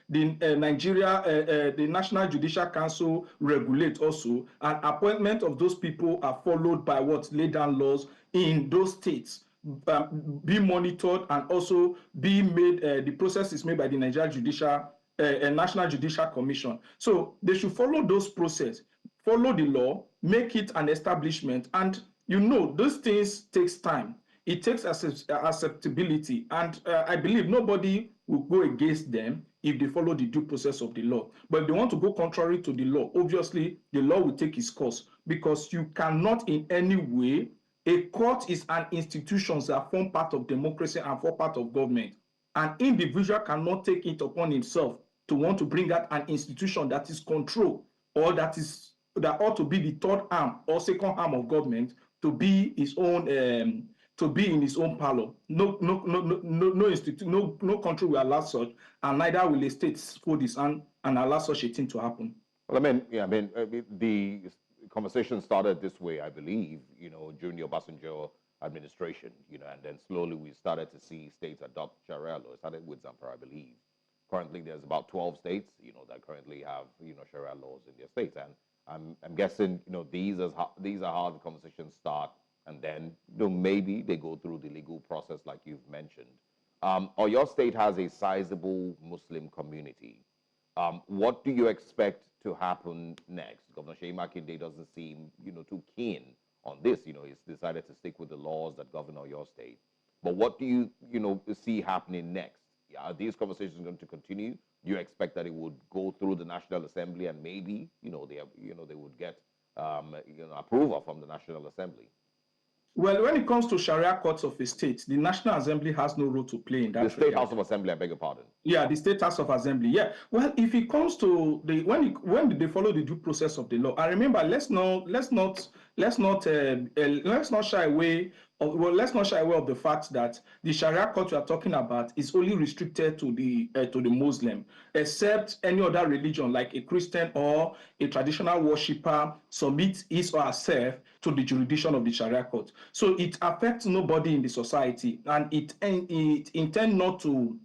Nigeria, the National Judicial Council regulate also, and appointment of those people are followed by what laid down laws in those states, be monitored and also be made. The process is made by the Nigeria National Judicial Commission. So they should follow those process, follow the law, make it an establishment, and those things takes time. It takes acceptability, and I believe nobody will go against them if they follow the due process of the law. But if they want to go contrary to the law, obviously the law will take its course, because you cannot in any way, a court is an institution that form part of democracy and form part of government. An individual cannot take it upon himself to want to bring out an institution that is controlled, or that ought to be the third arm or second arm of government, to be his own to be in his own parlor. No country will allow such, and neither will a state fold his hand and allow such a thing to happen. Well, the conversation started this way, I believe, during the Obasanjo administration, and then slowly we started to see states adopt Sharia law. It started with Zamfara, I believe. Currently, there's about 12 states, that currently have, Sharia laws in their states, and I'm guessing, these are how the conversations start. And then maybe they go through the legal process like you've mentioned. Or your state has a sizable Muslim community. What do you expect to happen next? Governor Seyi Makinde doesn't seem, too keen on this. He's decided to stick with the laws that govern your state. But what do you, see happening next? Are these conversations going to continue? Do you expect that it would go through the National Assembly and maybe, they would get, approval from the National Assembly? Well, when it comes to Sharia courts of a state, the National Assembly has no role to play in that. The State House of Assembly, I beg your pardon. Yeah, the State House of Assembly. Yeah. Well, if it comes to when they follow the due process of the law, and remember, let's not shy away of the fact that the Sharia court we are talking about is only restricted to the Muslim, except any other religion like a Christian or a traditional worshipper submits his or herself to the jurisdiction of the Sharia court. So it affects nobody in the society, and it intends not to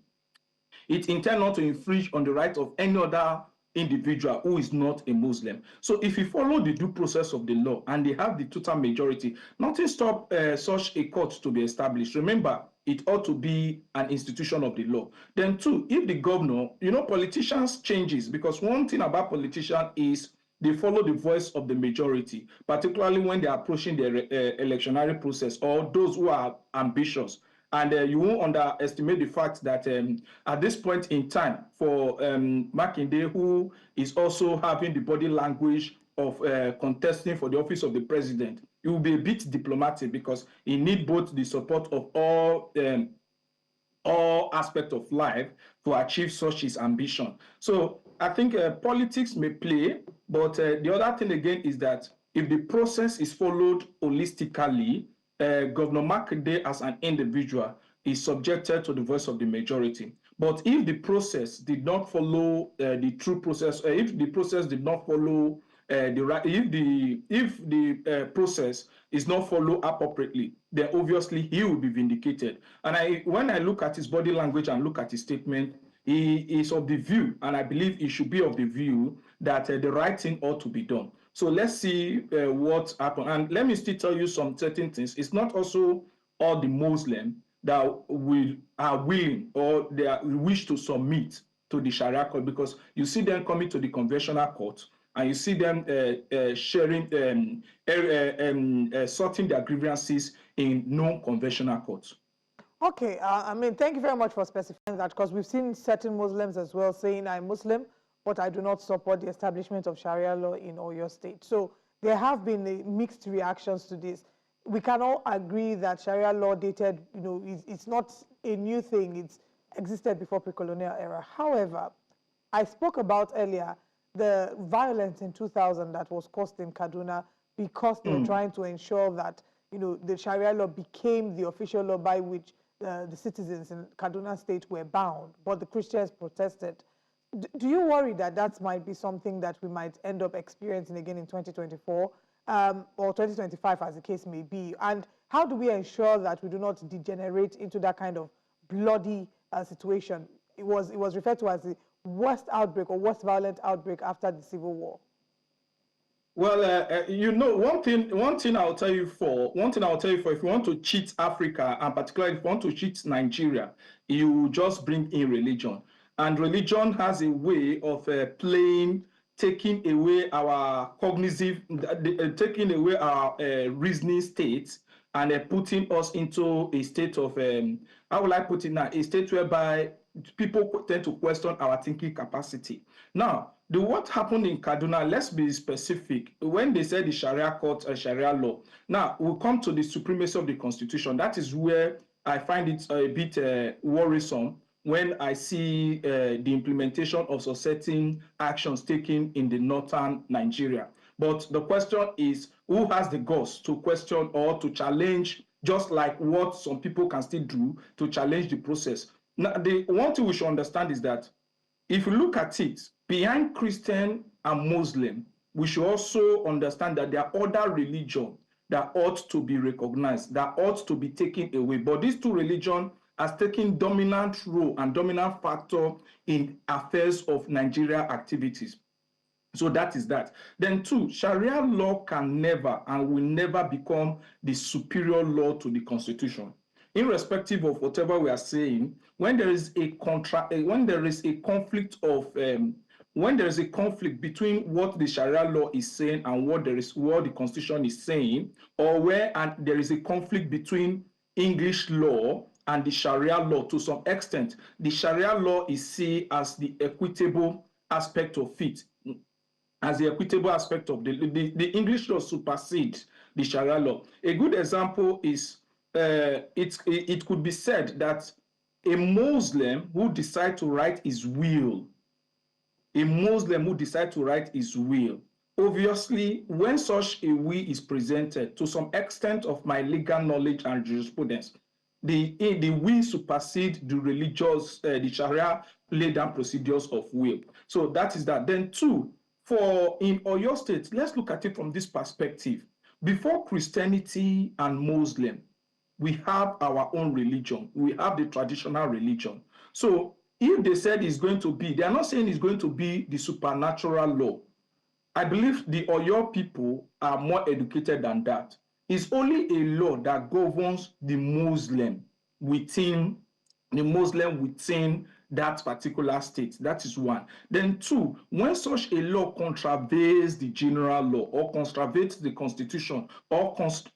infringe on the right of any other individual who is not a Muslim. So if you follow the due process of the law and they have the total majority, nothing stops such a court to be established. Remember, it ought to be an institution of the law. Then two, if the governor, politicians changes, because one thing about politicians is they follow the voice of the majority, particularly when they are approaching the electionary process, or those who are ambitious. And you won't underestimate the fact that at this point in time, for Makinde, who is also having the body language of contesting for the office of the president, he will be a bit diplomatic, because he needs both the support of all aspects of life to achieve such his ambition. So I think politics may play, but the other thing again is that if the process is followed holistically, Governor Makinde as an individual is subjected to the voice of the majority. But if the process did not follow the true process, if the process did not follow if the process is not followed appropriately, then obviously he will be vindicated. And when I look at his body language and look at his statement, he is of the view, and I believe he should be of the view, that the right thing ought to be done. So let's see what happens. And let me still tell you some certain things. It's not also all the Muslims that are willing or they wish to submit to the Sharia court, because you see them coming to the conventional court, and you see them sorting their grievances in non-conventional courts. Okay, thank you very much for specifying that, because we've seen certain Muslims as well saying, I'm Muslim, but I do not support the establishment of Sharia law in Oyo State. So there have been mixed reactions to this. We can all agree that Sharia law dated, it's not a new thing. It's existed before pre-colonial era. However, I spoke about earlier the violence in 2000 that was caused in Kaduna because they were trying to ensure that, you know, the Sharia law became the official law by which the citizens in Kaduna State were bound, but the Christians protested. Do you worry that that might be something that we might end up experiencing again in 2024 or 2025, as the case may be? And how do we ensure that we do not degenerate into that kind of bloody situation? It was referred to as the worst outbreak or worst violent outbreak after the Civil War. Well, you know, one thing I'll tell you for, if you want to cheat Africa, and particularly if you want to cheat Nigeria, you just bring in religion. And religion has a way of taking away our cognitive, taking away our reasoning state, and putting us into a state of, how will I put it now, a state whereby people tend to question our thinking capacity. Now, what happened in Kaduna, let's be specific. When they said the Sharia court and Sharia law, now we'll come to the supremacy of the Constitution. That is where I find it a bit worrisome when I see the implementation of certain actions taken in the northern Nigeria. But the question is, who has the guts to question or to challenge, just like what some people can still do, to challenge the process? Now, the one thing we should understand is that if you look at it, behind Christian and Muslim, we should also understand that there are other religions that ought to be recognized, that ought to be taken away. But these two religions are taking dominant role and dominant factor in affairs of Nigeria activities. So that is that. Then two, Sharia law can never and will never become the superior law to the Constitution. Irrespective of whatever we are saying, when there is a conflict between what the Sharia law is saying and what the Constitution is saying, or where there is a conflict between English law and the Sharia law, to some extent, the Sharia law is seen as the equitable aspect of it, as the equitable aspect of the English law supersedes the Sharia law. A good example is it could be said that a Muslim who decides to write his will, obviously, when such a will is presented, to some extent of my legal knowledge and jurisprudence, the will supersedes the religious, the Sharia laid down procedures of will. So that is that. Then two, in Oyo State, let's look at it from this perspective. Before Christianity and Muslim, we have our own religion. We have the traditional religion. So if they said it's going to be, they are not saying it's going to be the supernatural law. I believe the Oyo people are more educated than that. It's only a law that governs the Muslim within that particular state. That is one. Then two, when such a law contravenes the general law or contravenes the Constitution or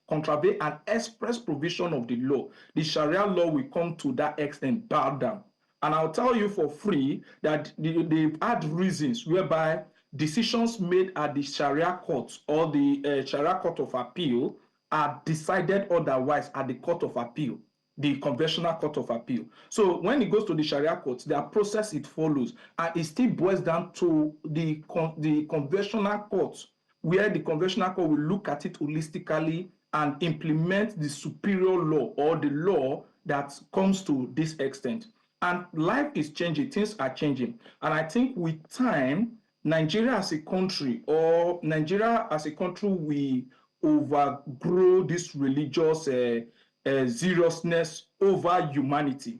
contravenes an express provision of the law, the Sharia law will come to that extent bow down. And I'll tell you for free that they've had reasons whereby decisions made at the Sharia court or the Sharia Court of Appeal are decided otherwise at the Court of Appeal, the Conventional Court of Appeal. So when it goes to the Sharia court, there are process it follows, and it still boils down to the Conventional Court, where the Conventional Court will look at it holistically and implement the superior law or the law that comes to this extent. And life is changing, things are changing. And I think with time, Nigeria as a country will overgrow this religious seriousness over humanity.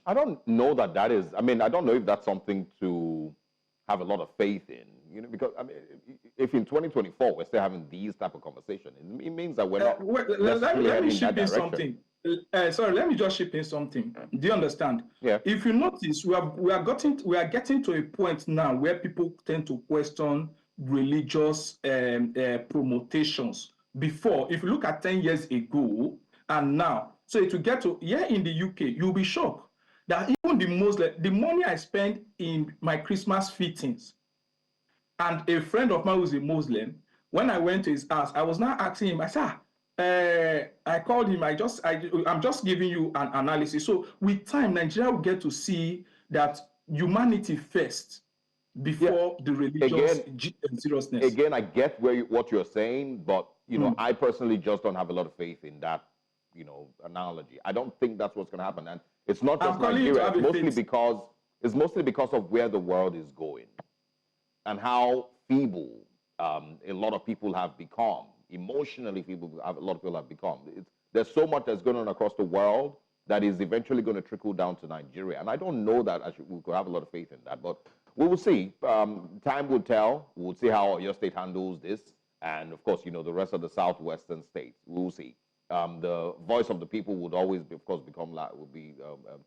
I don't know that is, I don't know if that's something to have a lot of faith in, because if in 2024 we're still having these type of conversations, it means that we're not. Let me ship in something. Let me just ship in something. Do you understand? Yeah. If you notice, we are getting to a point now where people tend to question religious promotions. Before, if you look at 10 years ago and now, so it will get to here in the UK, you'll be shocked that even the money I spend in my Christmas fittings, and a friend of mine who's a Muslim, when I went to his house, I was now asking him, I said, I called him, I'm just giving you an analysis. So with time, Nigeria will get to see that humanity first before the religious seriousness. Again, I get what you're saying, but I personally just don't have a lot of faith in that, analogy. I don't think that's what's going to happen, and it's not just Nigeria. It's mostly because of where the world is going, and how feeble a lot of people have become. Emotionally feeble, a lot of people have become. There's so much that's going on across the world that is eventually going to trickle down to Nigeria, and I don't know that we could have a lot of faith in that, but we will see. Time will tell. We'll see how your state handles this. And of course, the rest of the southwestern states. We will see. The voice of the people would always,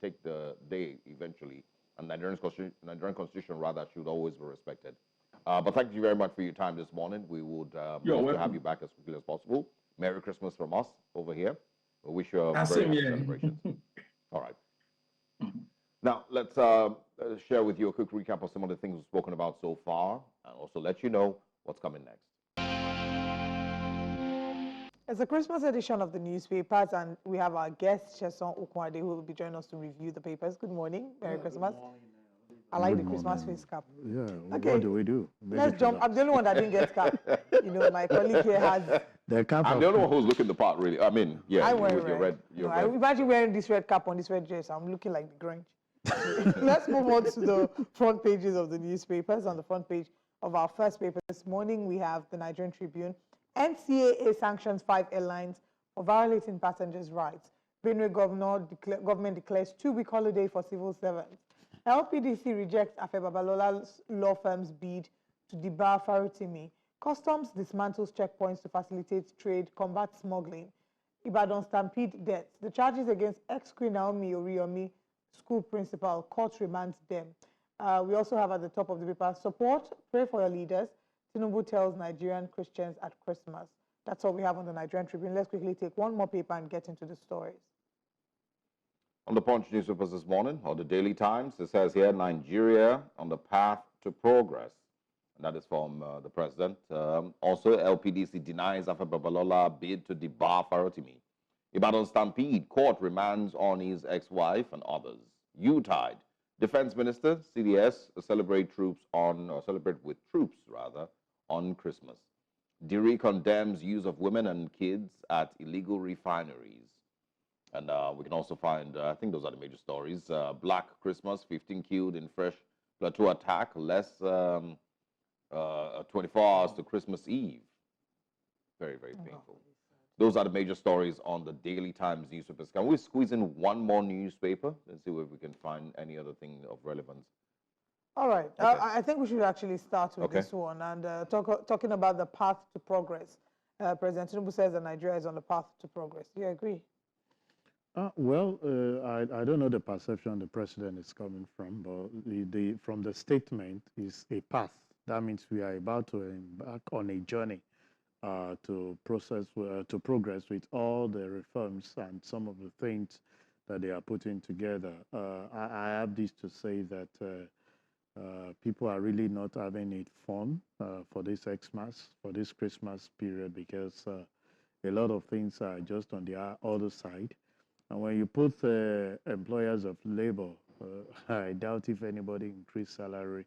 take the day eventually. And Nigerian constitution rather should always be respected. But thank you very much for your time this morning. We would love to have you back as quickly as possible. Merry Christmas from us over here. We wish you a very happy celebration. All right. Now, let's share with you a quick recap of some of the things we've spoken about so far, and also let you know what's coming next. It's a Christmas edition of the newspapers, and we have our guest, Sheson Okwade, who will be joining us to review the papers. Good morning. Merry Christmas. I like the Christmas face cap. Yeah, okay. What do we do? Let's jump. I'm the only one that didn't get cap. My colleague here has... I'm the only one who's looking the part, really. I mean, yeah, I'm wearing red. I imagine wearing this red cap on this red dress. I'm looking like the Grinch. Let's move on to the front pages of the newspapers. On the front page of our first paper this morning, we have the Nigerian Tribune. NCAA sanctions 5 airlines for violating passengers' rights. Benue government declares 2-week holiday for civil servants. LPDC rejects Afe Babalola's law firm's bid to debar Farotimi. Customs dismantles checkpoints to facilitate trade, combat smuggling. Ibadan stampede deaths. The charges against ex-Queen Naomi Oriyomi, school principal, court remands them. We also have at the top of the paper, support, pray for your leaders. Tinubu tells Nigerian Christians at Christmas. That's all we have on the Nigerian Tribune. Let's quickly take one more paper and get into the stories. On the Punch newspapers this morning, or the Daily Times, it says here, Nigeria on the path to progress. And that is from the president. Also, LPDC denies Afe Babalola bid to debar Farotimi. Ibadan stampede, court remands on his ex-wife and others. U-Tide, Defense Minister, CDS, celebrate with troops on Christmas. Diri condemns use of women and kids at illegal refineries. And we can also find, I think those are the major stories. Black Christmas, 15 killed in fresh plateau attack, less 24 hours to Christmas Eve. Very, very painful. Those are the major stories on the Daily Times newspapers. Can we squeeze in one more newspaper and see if we can find any other thing of relevance? All right. Okay. I think we should actually start with this one and talking about the path to progress. President Tinubu says that Nigeria is on the path to progress. Do you agree? I don't know the perception the president is coming from, but from the statement is a path. That means we are about to embark on a journey to progress with all the reforms and some of the things that they are putting together. I have this to say that people are really not having it fun for this Xmas, for this Christmas period, because a lot of things are just on the other side. And when you put employers of labor, I doubt if anybody increased salary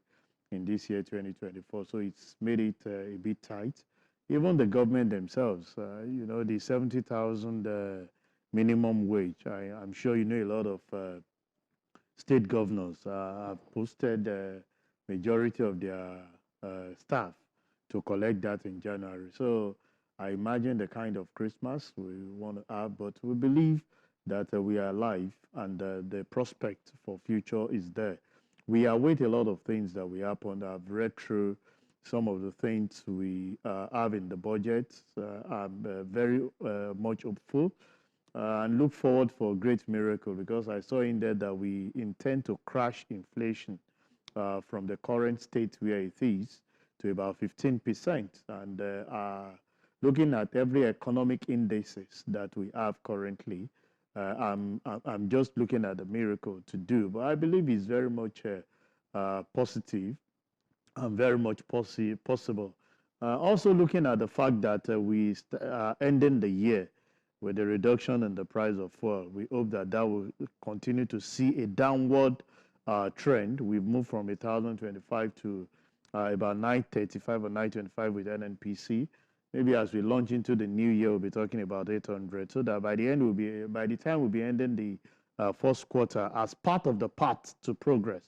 in this year, 2024. So it's made it a bit tight. Even the government themselves, the 70,000 minimum wage. I'm sure you know a lot of state governors have posted the majority of their staff to collect that in January. So I imagine the kind of Christmas we want to have, but we believe that we are alive and the prospect for future is there. We await a lot of things that will happen. I've read through some of the things we have in the budget. I'm very much hopeful and look forward for a great miracle, because I saw in there that we intend to crash inflation from the current state where it is to about 15%. And looking at every economic indices that we have currently, I'm just looking at the miracle to do, but I believe it's very much positive and very much possible. Also looking at the fact that we are ending the year with the reduction in the price of fuel, we hope that that will continue to see a downward trend. We've moved from 1,025 to about 935 or 925 with NNPC. Maybe as we launch into the new year, we'll be talking about 800. So that by the time we'll be ending the first quarter, as part of the path to progress,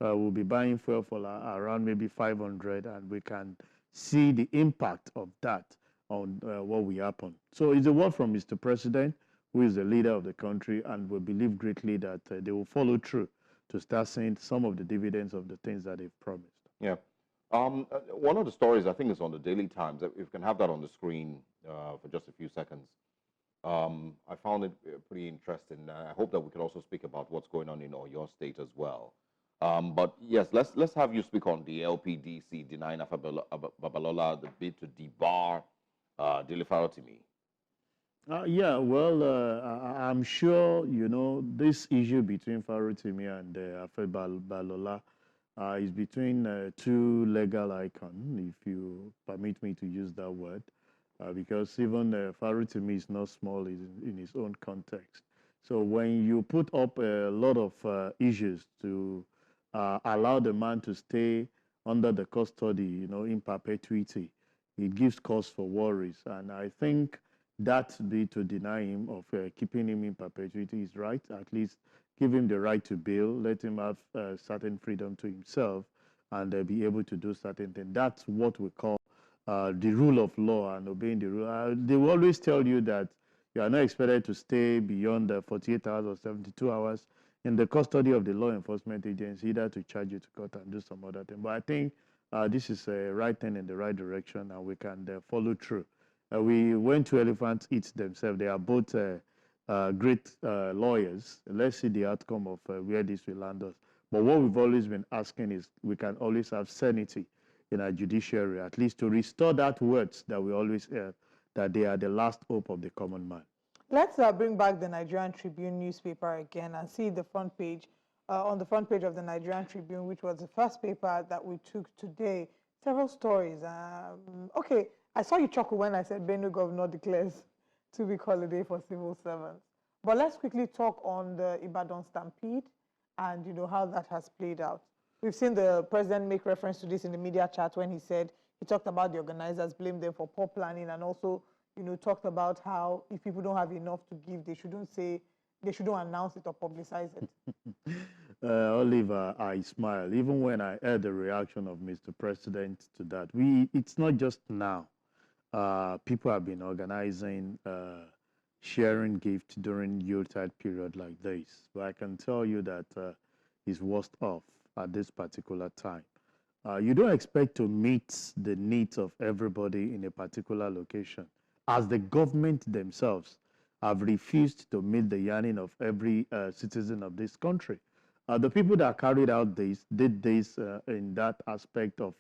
we'll be buying fuel for around maybe 500, and we can see the impact of that on what will happen. So it's a word from Mr. President, who is the leader of the country, and we believe greatly that they will follow through to start seeing some of the dividends of the things that they've promised. Yeah. One of the stories, I think, is on the Daily Times. If you can have that on the screen for just a few seconds. I found it pretty interesting. I hope that we can also speak about what's going on in Oyo State as well. But yes, let's have you speak on the LPDC denying Babalola the bid to debar Dele Farotimi. Yeah, well, I'm sure, you know, this issue between Farotimi and Afe Balola is between two legal icons, if you permit me to use that word, because even Farotimi is not small in his own context. So when you put up a lot of issues to allow the man to stay under the custody, you know, in perpetuity, it gives cause for worries. And I think that be to deny him of keeping him in perpetuity is right. At least give him the right to bail, let him have certain freedom to himself, and be able to do certain things. That's what we call the rule of law and obeying the rule. They will always tell you that you are not expected to stay beyond 48 hours or 72 hours in the custody of the law enforcement agency, either to charge you to court and do some other thing. But I think this is a right thing in the right direction, and we can follow through. We went to Elephant Eats themselves. They are both great lawyers. Let's see the outcome of where this will land us. But what we've always been asking is we can always have sanity in our judiciary, at least to restore that words that we always hear, that they are the last hope of the common man. Let's bring back the Nigerian Tribune newspaper again and see the front page, on the front page of the Nigerian Tribune, which was the first paper that we took today. Several stories. Okay, I saw you chuckle when I said Benue governor declares 2-week holiday for civil servants. But let's quickly talk on the Ibadan Stampede and, you know, how that has played out. We've seen the president make reference to this in the media chat when he talked about the organizers, blamed them for poor planning, and also, you know, talked about how if people don't have enough to give, they shouldn't announce it or publicize it. Oliver, I smile. Even when I heard the reaction of Mr. President to that, it's not just now. People have been organizing sharing gifts during Yuletide period like this. But I can tell you that it's worst off at this particular time. You don't expect to meet the needs of everybody in a particular location, as the government themselves have refused to meet the yearning of every citizen of this country. The people that carried out this did this in that aspect of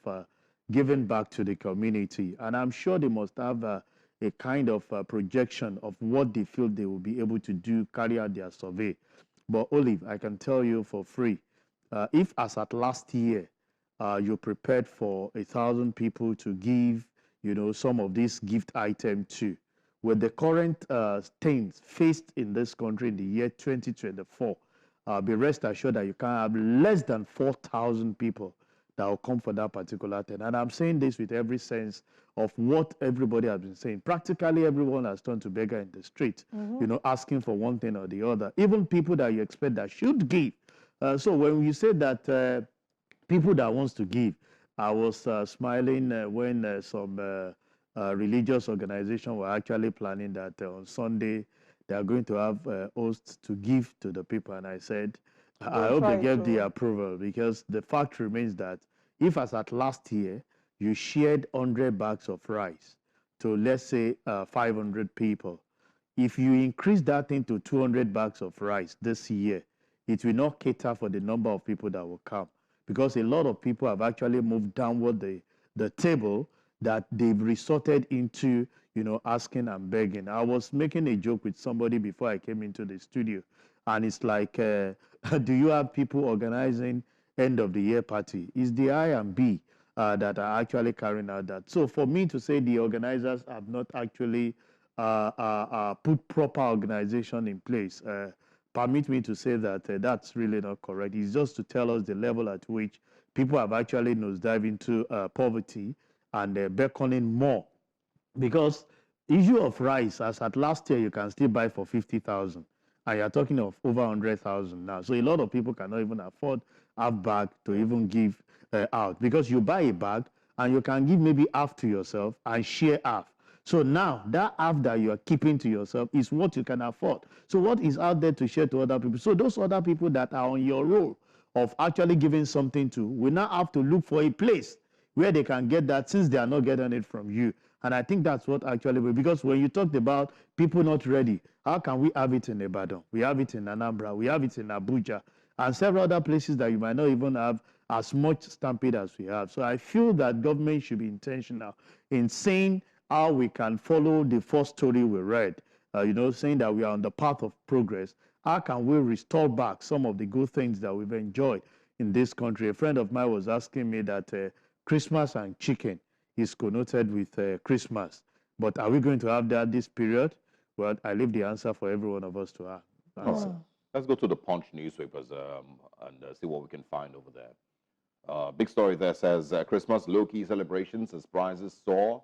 giving back to the community. And I'm sure they must have a kind of projection of what they feel they will be able to do, carry out their survey. But Olive, I can tell you for free, if as at last year, you prepared for 1,000 people to give, you know, some of these gift items to, with the current things faced in this country in the year 2024, be rest assured that you can have less than 4,000 people that will come for that particular thing. And I'm saying this with every sense of what everybody has been saying. Practically everyone has turned to beggar in the street, you know, asking for one thing or the other. Even people that you expect that should give. So when you say that people that wants to give, I was smiling when some religious organizations were actually planning that on Sunday they are going to have hosts to give to the people. And I said, I hope they get the approval, because the fact remains that if as at last year, you shared 100 bags of rice to, let's say, 500 people, if you increase that into 200 bags of rice this year, it will not cater for the number of people that will come, because a lot of people have actually moved downward the table that they've resorted into, you know, asking and begging. I was making a joke with somebody before I came into the studio, and it's like, do you have people organizing end of the year party? It's the I and B that are actually carrying out that. So for me to say the organizers have not actually put proper organization in place, permit me to say that that's really not correct. It's just to tell us the level at which people have actually nosedived into poverty and beckoning more. Because issue of rice, as at last year, you can still buy for 50,000. And you're talking of over 100,000 now. So a lot of people cannot even afford half bag to even give out. Because you buy a bag and you can give maybe half to yourself and share half. So now that half that you are keeping to yourself is what you can afford. So what is out there to share to other people? So those other people that are on your role of actually giving something to will now have to look for a place where they can get that, since they are not getting it from you. And I think that's what actually, because when you talked about people not ready, how can we have it in Ibadan? We have it in Anambra, we have it in Abuja, and several other places that you might not even have as much stampede as we have. So I feel that government should be intentional in saying how we can follow the first story we read, saying that we are on the path of progress. How can we restore back some of the good things that we've enjoyed in this country? A friend of mine was asking me that Christmas and chicken is connoted with Christmas. But are we going to have that this period? Well, I leave the answer for every one of us to answer. Right. Let's go to the Punch newspapers and see what we can find over there. Big story there says Christmas low-key celebrations as prices soar.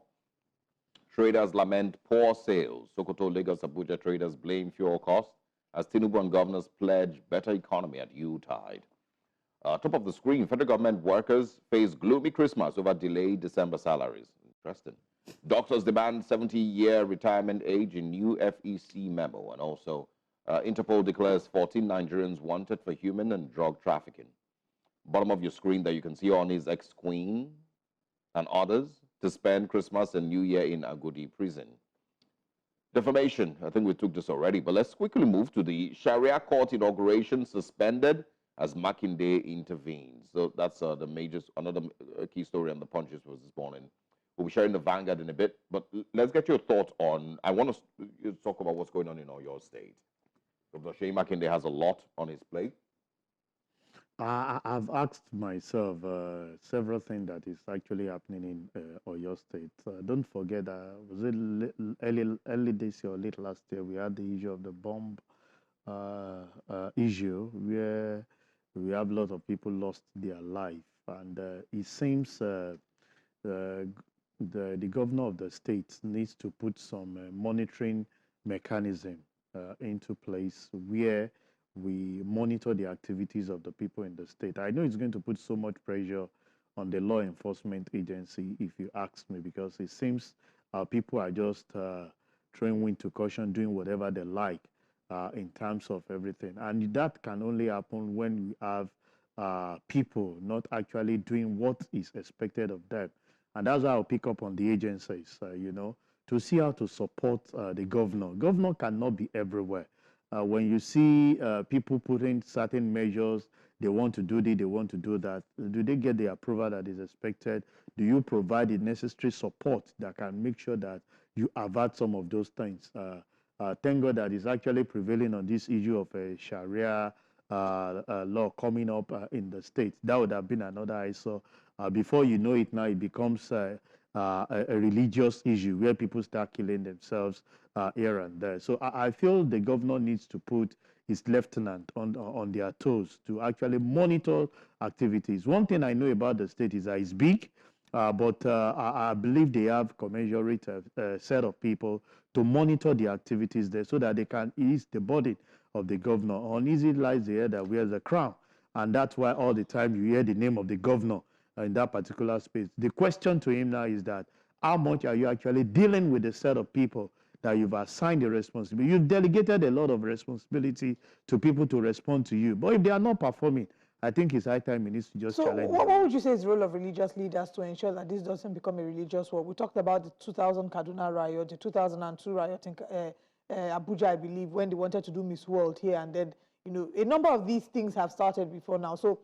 Traders lament poor sales. Sokoto, Lagos, Abuja traders blame fuel costs as Tinubu and governors pledge better economy at Utide. Top of the screen, federal government workers face gloomy Christmas over delayed December salaries. Interesting. Doctors demand 70-year retirement age in new FEC memo. And also, Interpol declares 14 Nigerians wanted for human and drug trafficking. Bottom of your screen that you can see on is ex-queen and others to spend Christmas and New Year in Agodi prison. Defamation, I think we took this already, but let's quickly move to the Sharia court inauguration suspended as Makinde intervenes. So that's another key story on the Punches was this morning. We'll be sharing the Vanguard in a bit, but let's get your thoughts on, I want to talk about what's going on in Oyo State. Dr. Shey Makinde has a lot on his plate. I've asked myself several things that is actually happening in Oyo State. Don't forget, was it early this year or late last year, we had the issue of the bomb issue where we have a lot of people lost their life. And it seems the governor of the state needs to put some monitoring mechanism into place where we monitor the activities of the people in the state. I know it's going to put so much pressure on the law enforcement agency, if you ask me, because it seems people are just throwing wind to caution, doing whatever they like in terms of everything. And that can only happen when we have people not actually doing what is expected of them. And that's why I'll pick up on the agencies, to see how to support the governor. Governor cannot be everywhere. When you see people putting certain measures, they want to do this, they want to do that, do they get the approval that is expected? Do you provide the necessary support that can make sure that you avert some of those things? Thank God that is actually prevailing on this issue of a Sharia law coming up in the state. That would have been another ISO. Before you know it now, it becomes a religious issue where people start killing themselves here and there. So I feel the governor needs to put his lieutenant on their toes to actually monitor activities. One thing I know about the state is that it's big, but I believe they have commensurate set of people to monitor the activities there so that they can ease the burden of the governor. Uneasy lies the head that wears the crown. And that's why all the time you hear the name of the governor in that particular space. The question to him now is that how much are you actually dealing with the set of people that you've assigned the responsibility? You've delegated a lot of responsibility to people to respond to you. But if they are not performing, I think it's high time he needs to just challenge them. What would you say is the role of religious leaders to ensure that this doesn't become a religious war? We talked about the 2000 Kaduna riot, the 2002 riot in Abuja, I believe, when they wanted to do Miss World here. And then, a number of these things have started before now. So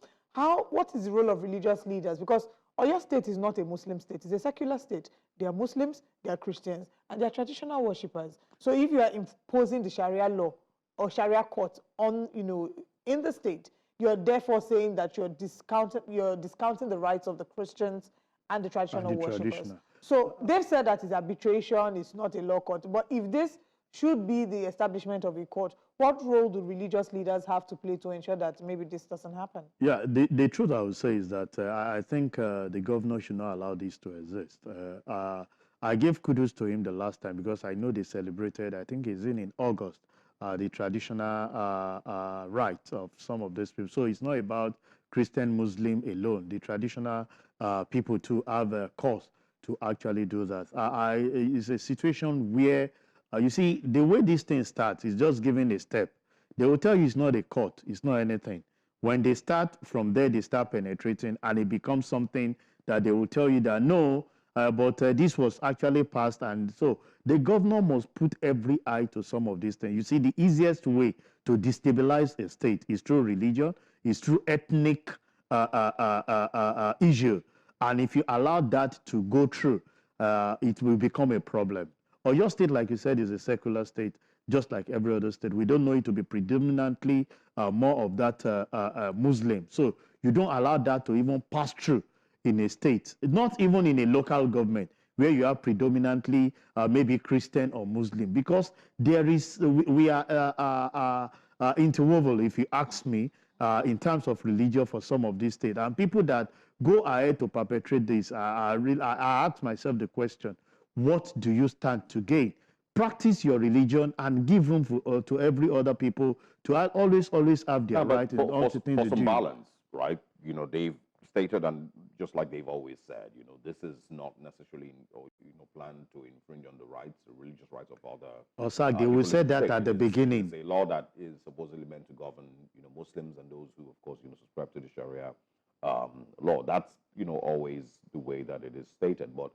what is the role of religious leaders? Because Oyo State is not a Muslim state. It's a secular state. They are Muslims, they are Christians, and they are traditional worshippers. So if you are imposing the Sharia law or Sharia court on, in the state, you're therefore saying that you're discounting the rights of the Christians and the traditional worshippers. So they've said that it's arbitration, it's not a law court. But if this should be the establishment of a court, What role do religious leaders have to play to ensure that maybe this doesn't happen? Yeah, the truth I would say is that I think the governor should not allow this to exist. I gave kudos to him the last time because I know they celebrated, I think it's in August, the traditional rights of some of these people. So it's not about Christian, Muslim alone. The traditional people too have a cause to actually do that. It's a situation where, you see, the way this thing starts is just giving a step. They will tell you it's not a court, it's not anything. When they start from there, they start penetrating, and it becomes something that they will tell you that no, but this was actually passed. And so the governor must put every eye to some of these things. You see, the easiest way to destabilize a state is through religion, is through ethnic issue. And if you allow that to go through, it will become a problem. Oyo State, like you said, is a secular state, just like every other state. We don't know it to be predominantly more of that Muslim. So you don't allow that to even pass through in a state, not even in a local government where you are predominantly maybe Christian or Muslim, because there is, we are interwoven, if you ask me, in terms of religion for some of these states. And people that go ahead to perpetrate this, I ask myself the question, what do you stand to gain? Practice your religion and give room to every other people to always have their right in all the things for they some do. balance, right? You know, they've stated, and just like they've always said, you know, this is not necessarily, or planned to infringe on the rights, the religious rights of other. Osage, we said that at the beginning. It's a law that is supposedly meant to govern, Muslims and those who, of course, subscribe to the Sharia law. That's, always the way that it is stated. But,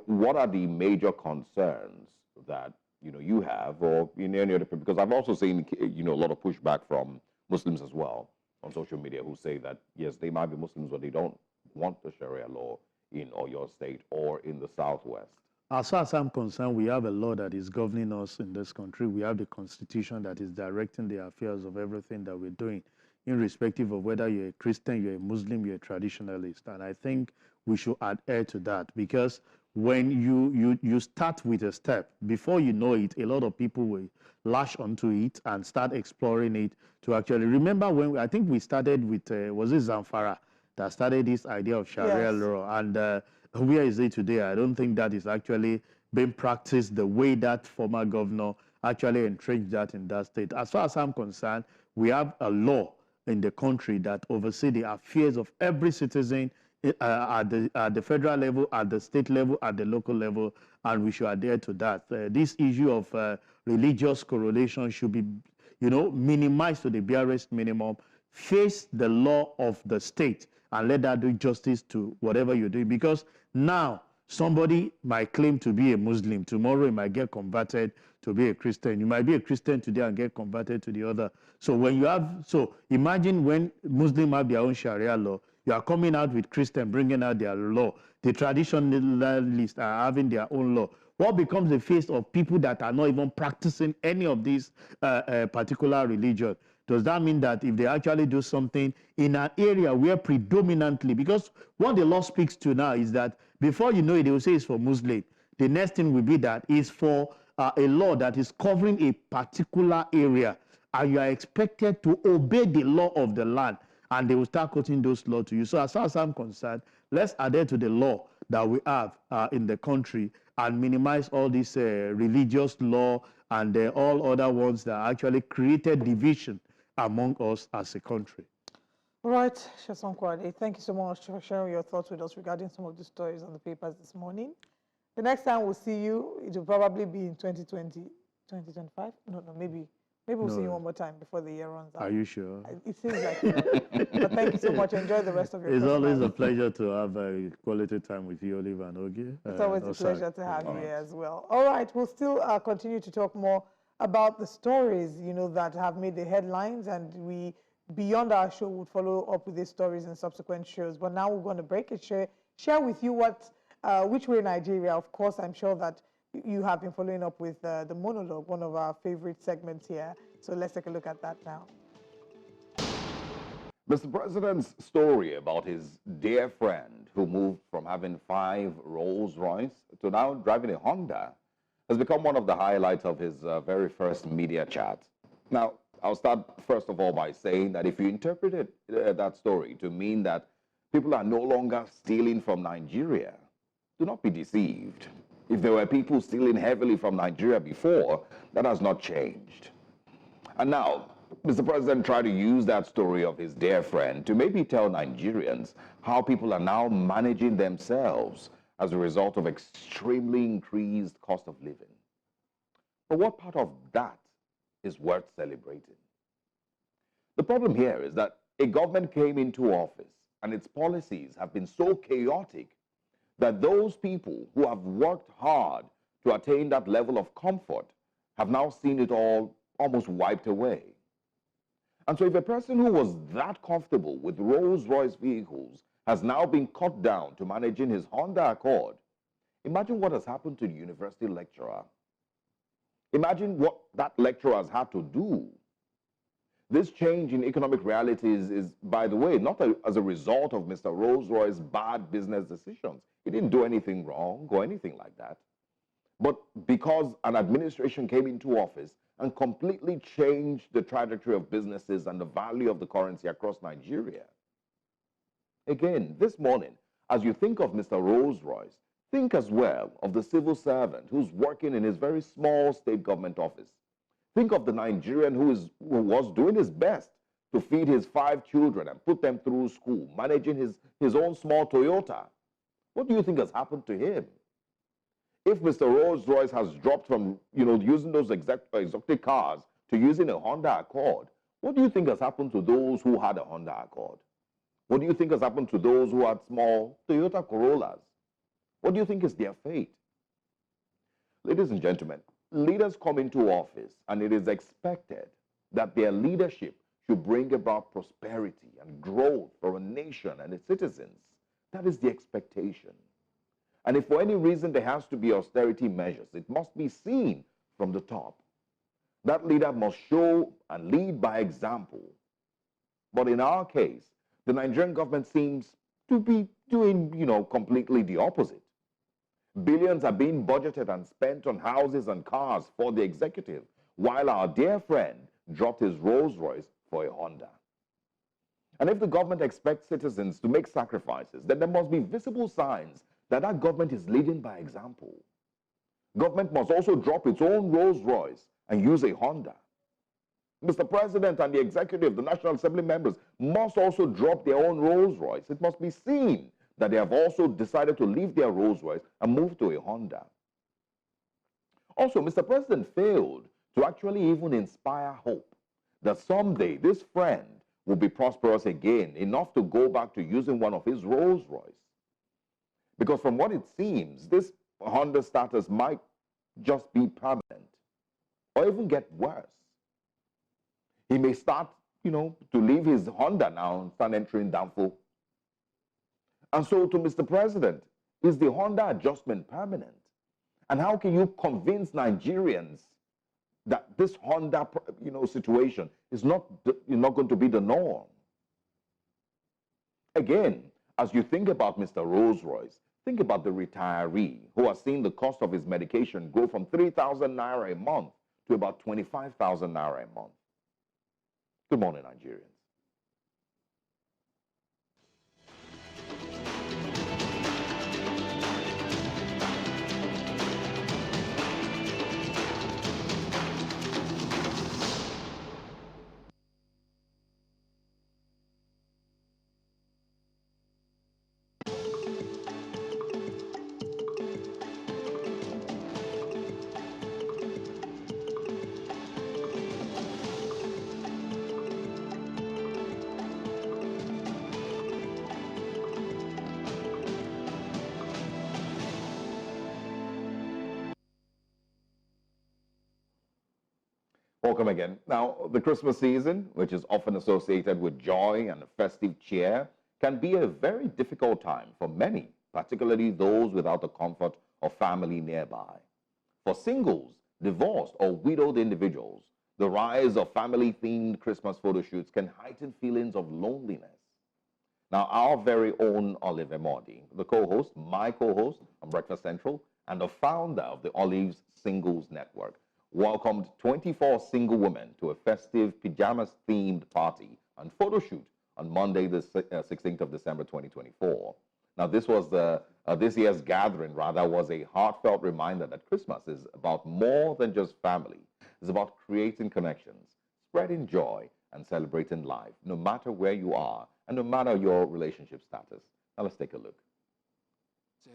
what are the major concerns that, you have, or in any other, because I've also seen, a lot of pushback from Muslims as well on social media who say that, yes, they might be Muslims, but they don't want the Sharia law in Oyo State or in the Southwest. As far as I'm concerned, we have a law that is governing us in this country. We have the Constitution that is directing the affairs of everything that we're doing, irrespective of whether you're a Christian, you're a Muslim, you're a traditionalist. And I think we should adhere to that, because when you start with a step, before you know it, a lot of people will lash onto it and start exploring it to actually. Remember when I think we started with, was it Zamfara that started this idea of Sharia law? And where is it today? I don't think that is actually being practiced the way that former governor actually entrenched that in that state. As far as I'm concerned, we have a law in the country that oversees the affairs of every citizen at the federal level, at the state level, at the local level, and we should adhere to that. This issue of religious correlation should be, minimized to the barest minimum. Face the law of the state and let that do justice to whatever you're doing. Because now somebody might claim to be a Muslim. Tomorrow he might get converted to be a Christian. You might be a Christian today and get converted to the other. So when you have, so imagine when Muslims have their own Sharia law, you are coming out with Christian bringing out their law. The traditionalists are having their own law. What becomes the face of people that are not even practicing any of these particular religion? Does that mean that if they actually do something in an area where predominantly, because what the law speaks to now is that before you know it, they will say it's for Muslim. The next thing will be that it's for a law that is covering a particular area, and you are expected to obey the law of the land, and they will start quoting those laws to you. So as far as I'm concerned, let's adhere to the law that we have in the country and minimize all this religious law and all other ones that actually created division among us as a country. All right, Sheson Kwade, thank you so much for sharing your thoughts with us regarding some of the stories on the papers this morning. The next time we'll see you, it will probably be in 2020, 2025? No, maybe we'll see you one more time before the year runs out. Are you sure? It seems like it. But thank you so much. Enjoy the rest of your It's Christmas. always a pleasure to have a quality time with you, Oliver and Ogie. It's always a pleasure to have you here as well. All right, we'll still continue to talk more about the stories, that have made the headlines, and we, beyond our show, would follow up with these stories in subsequent shows. But now we're going to break and share with you which way Nigeria. Of course, I'm sure that you have been following up with the Monologue, one of our favorite segments here. So let's take a look at that now. Mr. President's story about his dear friend who moved from having 5 Rolls-Royce to now driving a Honda has become one of the highlights of his very first media chat. Now, I'll start first of all by saying that if you interpreted that story to mean that people are no longer stealing from Nigeria, do not be deceived. If there were people stealing heavily from Nigeria before, that has not changed. And now, Mr. President tried to use that story of his dear friend to maybe tell Nigerians how people are now managing themselves as a result of extremely increased cost of living. But what part of that is worth celebrating? The problem here is that a government came into office and its policies have been so chaotic that those people who have worked hard to attain that level of comfort have now seen it all almost wiped away. And so if a person who was that comfortable with Rolls-Royce vehicles has now been cut down to managing his Honda Accord, imagine what has happened to the university lecturer. Imagine what that lecturer has had to do. This change in economic realities is, by the way, not as a result of Mr. Rolls-Royce's bad business decisions. He didn't do anything wrong or anything like that. But because an administration came into office and completely changed the trajectory of businesses and the value of the currency across Nigeria. Again, this morning, as you think of Mr. Rolls-Royce, think as well of the civil servant who's working in his very small state government office. Think of the Nigerian who was doing his best to feed his 5 children and put them through school, managing his own small Toyota. What do you think has happened to him? If Mr. Rolls-Royce has dropped from, using those exotic cars to using a Honda Accord, what do you think has happened to those who had a Honda Accord? What do you think has happened to those who had small Toyota Corollas? What do you think is their fate? Ladies and gentlemen, leaders come into office and it is expected that their leadership should bring about prosperity and growth for a nation and its citizens. That is the expectation. And if for any reason there has to be austerity measures, it must be seen from the top. That leader must show and lead by example. But in our case, the Nigerian government seems to be doing, completely the opposite. Billions are being budgeted and spent on houses and cars for the executive, while our dear friend dropped his Rolls-Royce for a Honda. And if the government expects citizens to make sacrifices, then there must be visible signs that that government is leading by example. Government must also drop its own Rolls-Royce and use a Honda. Mr. President and the executive, the National Assembly members, must also drop their own Rolls-Royce. It must be seen that they have also decided to leave their Rolls-Royce and move to a Honda. Also, Mr. President failed to actually even inspire hope that someday this friend will be prosperous again, enough to go back to using one of his Rolls-Royce. Because from what it seems, this Honda status might just be permanent or even get worse. He may start, to leave his Honda now and start entering downfall. And so to Mr. President, is the Honda adjustment permanent? And how can you convince Nigerians that this Honda, situation is not going to be the norm? Again, as you think about Mr. Rolls-Royce, think about the retiree who has seen the cost of his medication go from 3,000 naira a month to about 25,000 naira a month. Good morning, Nigerians. Welcome again. Now, the Christmas season, which is often associated with joy and festive cheer, can be a very difficult time for many, particularly those without the comfort of family nearby. For singles, divorced or widowed individuals, the rise of family-themed Christmas photo shoots can heighten feelings of loneliness. Now, our very own Olive Emodi, the my co-host on Breakfast Central, and the founder of the Olive's Singles Network, welcomed 24 single women to a festive pajamas-themed party and photo shoot on Monday, the 16th of December, 2024. Now, this year's gathering, rather, was a heartfelt reminder that Christmas is about more than just family. It's about creating connections, spreading joy, and celebrating life, no matter where you are and no matter your relationship status. Now, let's take a look.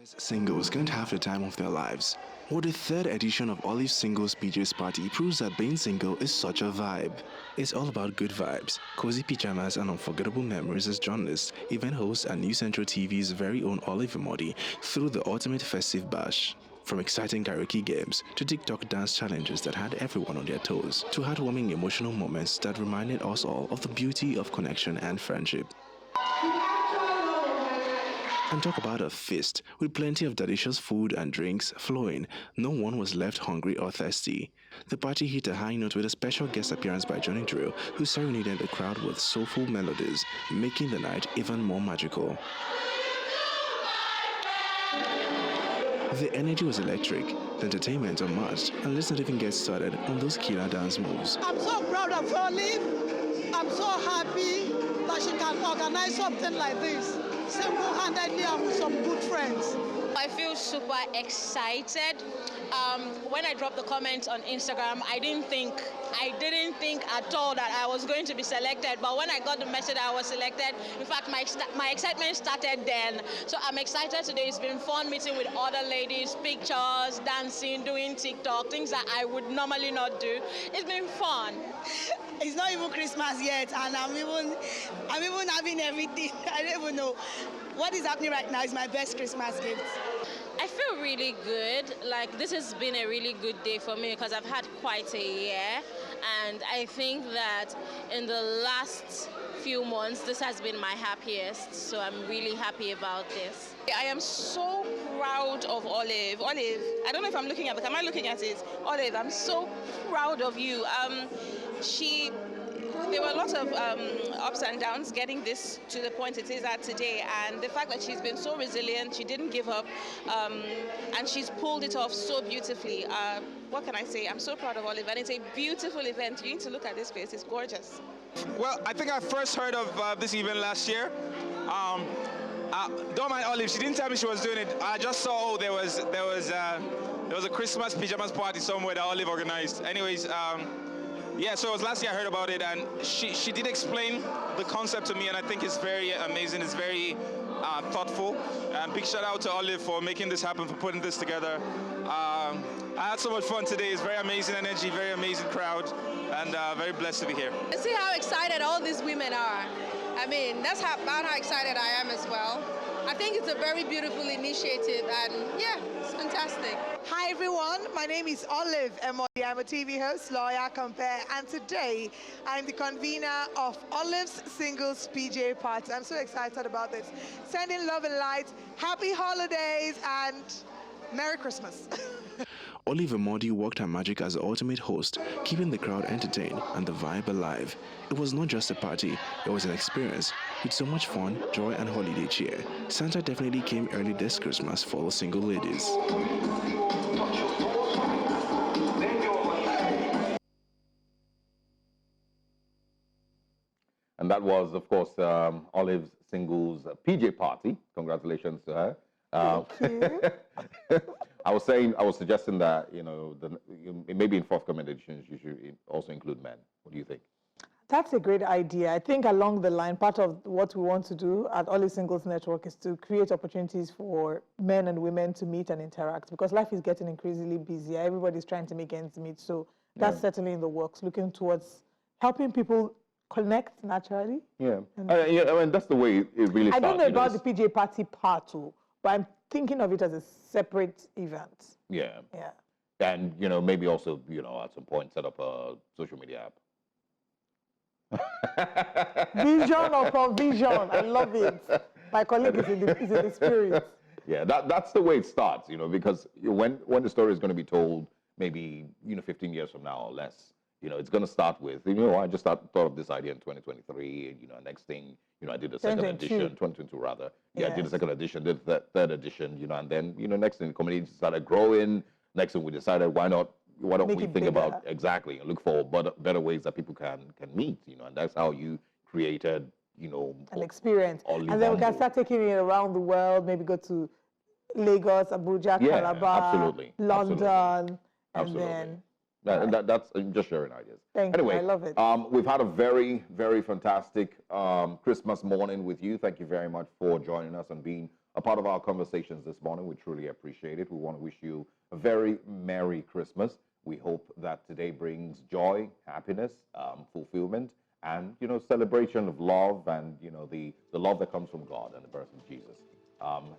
Singles can't have the time of their lives. Well, the third edition of Olive Singles PJ's Party proves that being single is such a vibe. It's all about good vibes, cozy pajamas, and unforgettable memories as journalists, event hosts, and News Central TV's very own Olive Modi through the ultimate festive bash. From exciting karaoke games to TikTok dance challenges that had everyone on their toes, to heartwarming emotional moments that reminded us all of the beauty of connection and friendship. And talk about a feast, with plenty of delicious food and drinks flowing. No one was left hungry or thirsty. The party hit a high note with a special guest appearance by Johnny Drill, who serenaded the crowd with soulful melodies, making the night even more magical. The energy was electric, the entertainment unmatched, and let's not even get started on those killer dance moves. I'm so proud of Olive. I'm so happy that she can organize something like this single-handedly and with some good friends. I feel super excited. When I dropped the comments on Instagram, I didn't think at all that I was going to be selected. But when I got the message I was selected, in fact, my excitement started then. So I'm excited today. It's been fun meeting with other ladies, pictures, dancing, doing TikTok, things that I would normally not do. It's been fun. It's not even Christmas yet, and I'm even having everything. I don't even know. What is happening right now is my best Christmas gift. I feel really good. Like, this has been a really good day for me because I've had quite a year, and I think that in the last few months, this has been my happiest, so I'm really happy about this. I am so proud of Olive. Olive, I don't know if I'm looking at the camera, am I looking at it? Olive, I'm so proud of you. There were a lot of ups and downs getting this to the point it is at today, and the fact that she's been so resilient, she didn't give up, and she's pulled it off so beautifully. What can I say? I'm so proud of Olive, and it's a beautiful event. You need to look at this place. It's gorgeous. Well, I think I first heard of this event last year. Don't mind Olive, she didn't tell me she was doing it. I just saw there was a Christmas pajamas party somewhere that Olive organized. Anyways, yeah, so it was last year I heard about it, and she did explain the concept to me, and I think it's very amazing. It's very thoughtful. And big shout out to Olive for making this happen, for putting this together. I had so much fun today. It's very amazing energy, very amazing crowd, and very blessed to be here. See how excited all these women are. I mean, that's about how excited I am as well. I think it's a very beautiful initiative, and yeah, it's fantastic. Hi everyone, my name is Olive Modi. I'm a TV host, lawyer, compare, and today I'm the convener of Olive's Singles PJ Party. I'm so excited about this. Sending love and light, happy holidays, and Merry Christmas. Olive Modi worked her magic as the ultimate host, keeping the crowd entertained and the vibe alive. It was not just a party, it was an experience with so much fun, joy, and holiday cheer. Santa definitely came early this Christmas for all single ladies. And that was, of course, Olive's Singles PJ Party. Congratulations to her. Thank you. I was suggesting that, maybe in forthcoming editions, you should also include men. What do you think? That's a great idea. I think along the line, part of what we want to do at Olive Singles Network is to create opportunities for men and women to meet and interact, because life is getting increasingly busier. Everybody's trying to make ends meet. So that's certainly in the works, looking towards helping people connect naturally. Yeah. I mean, that's the way it really starts. I don't know about the PJ Party part two, but I'm thinking of it as a separate event. Yeah. Yeah. And, maybe also, at some point set up a social media app. Vision upon vision. I love it. My colleague is in the spirit. Yeah, that's the way it starts, because when the story is going to be told, maybe, 15 years from now or less, it's going to start with, I just thought of this idea in 2023, and, next thing, I did a second edition, 2022 rather. Yeah, I did a second edition, did the third edition, and then, next thing, the community started growing. Next thing we decided, why not why don't Make we it think about bigger. exactly and look for better ways that people can meet, and that's how you created, An experience. And then we Olivando. can start taking it around the world, maybe go to Lagos, Abuja, Yeah, Calabar, absolutely, London, absolutely. and then That's just sharing ideas. Thank Anyway, you. I love it. We've had a very, very fantastic Christmas morning with you. Thank you very much for joining us and being a part of our conversations this morning. We truly appreciate it. We want to wish you a very Merry Christmas. We hope that today brings joy, happiness, fulfillment, and celebration of love, and the love that comes from God and the birth of Jesus.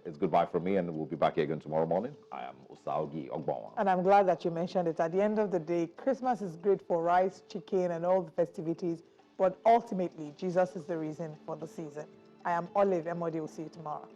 It's goodbye from me, and we'll be back here again tomorrow morning. I am Osaugi Ogbawa. And I'm glad that you mentioned it. At the end of the day, Christmas is great for rice, chicken, and all the festivities, but ultimately, Jesus is the reason for the season. I am Olive Emodi. We'll see you tomorrow.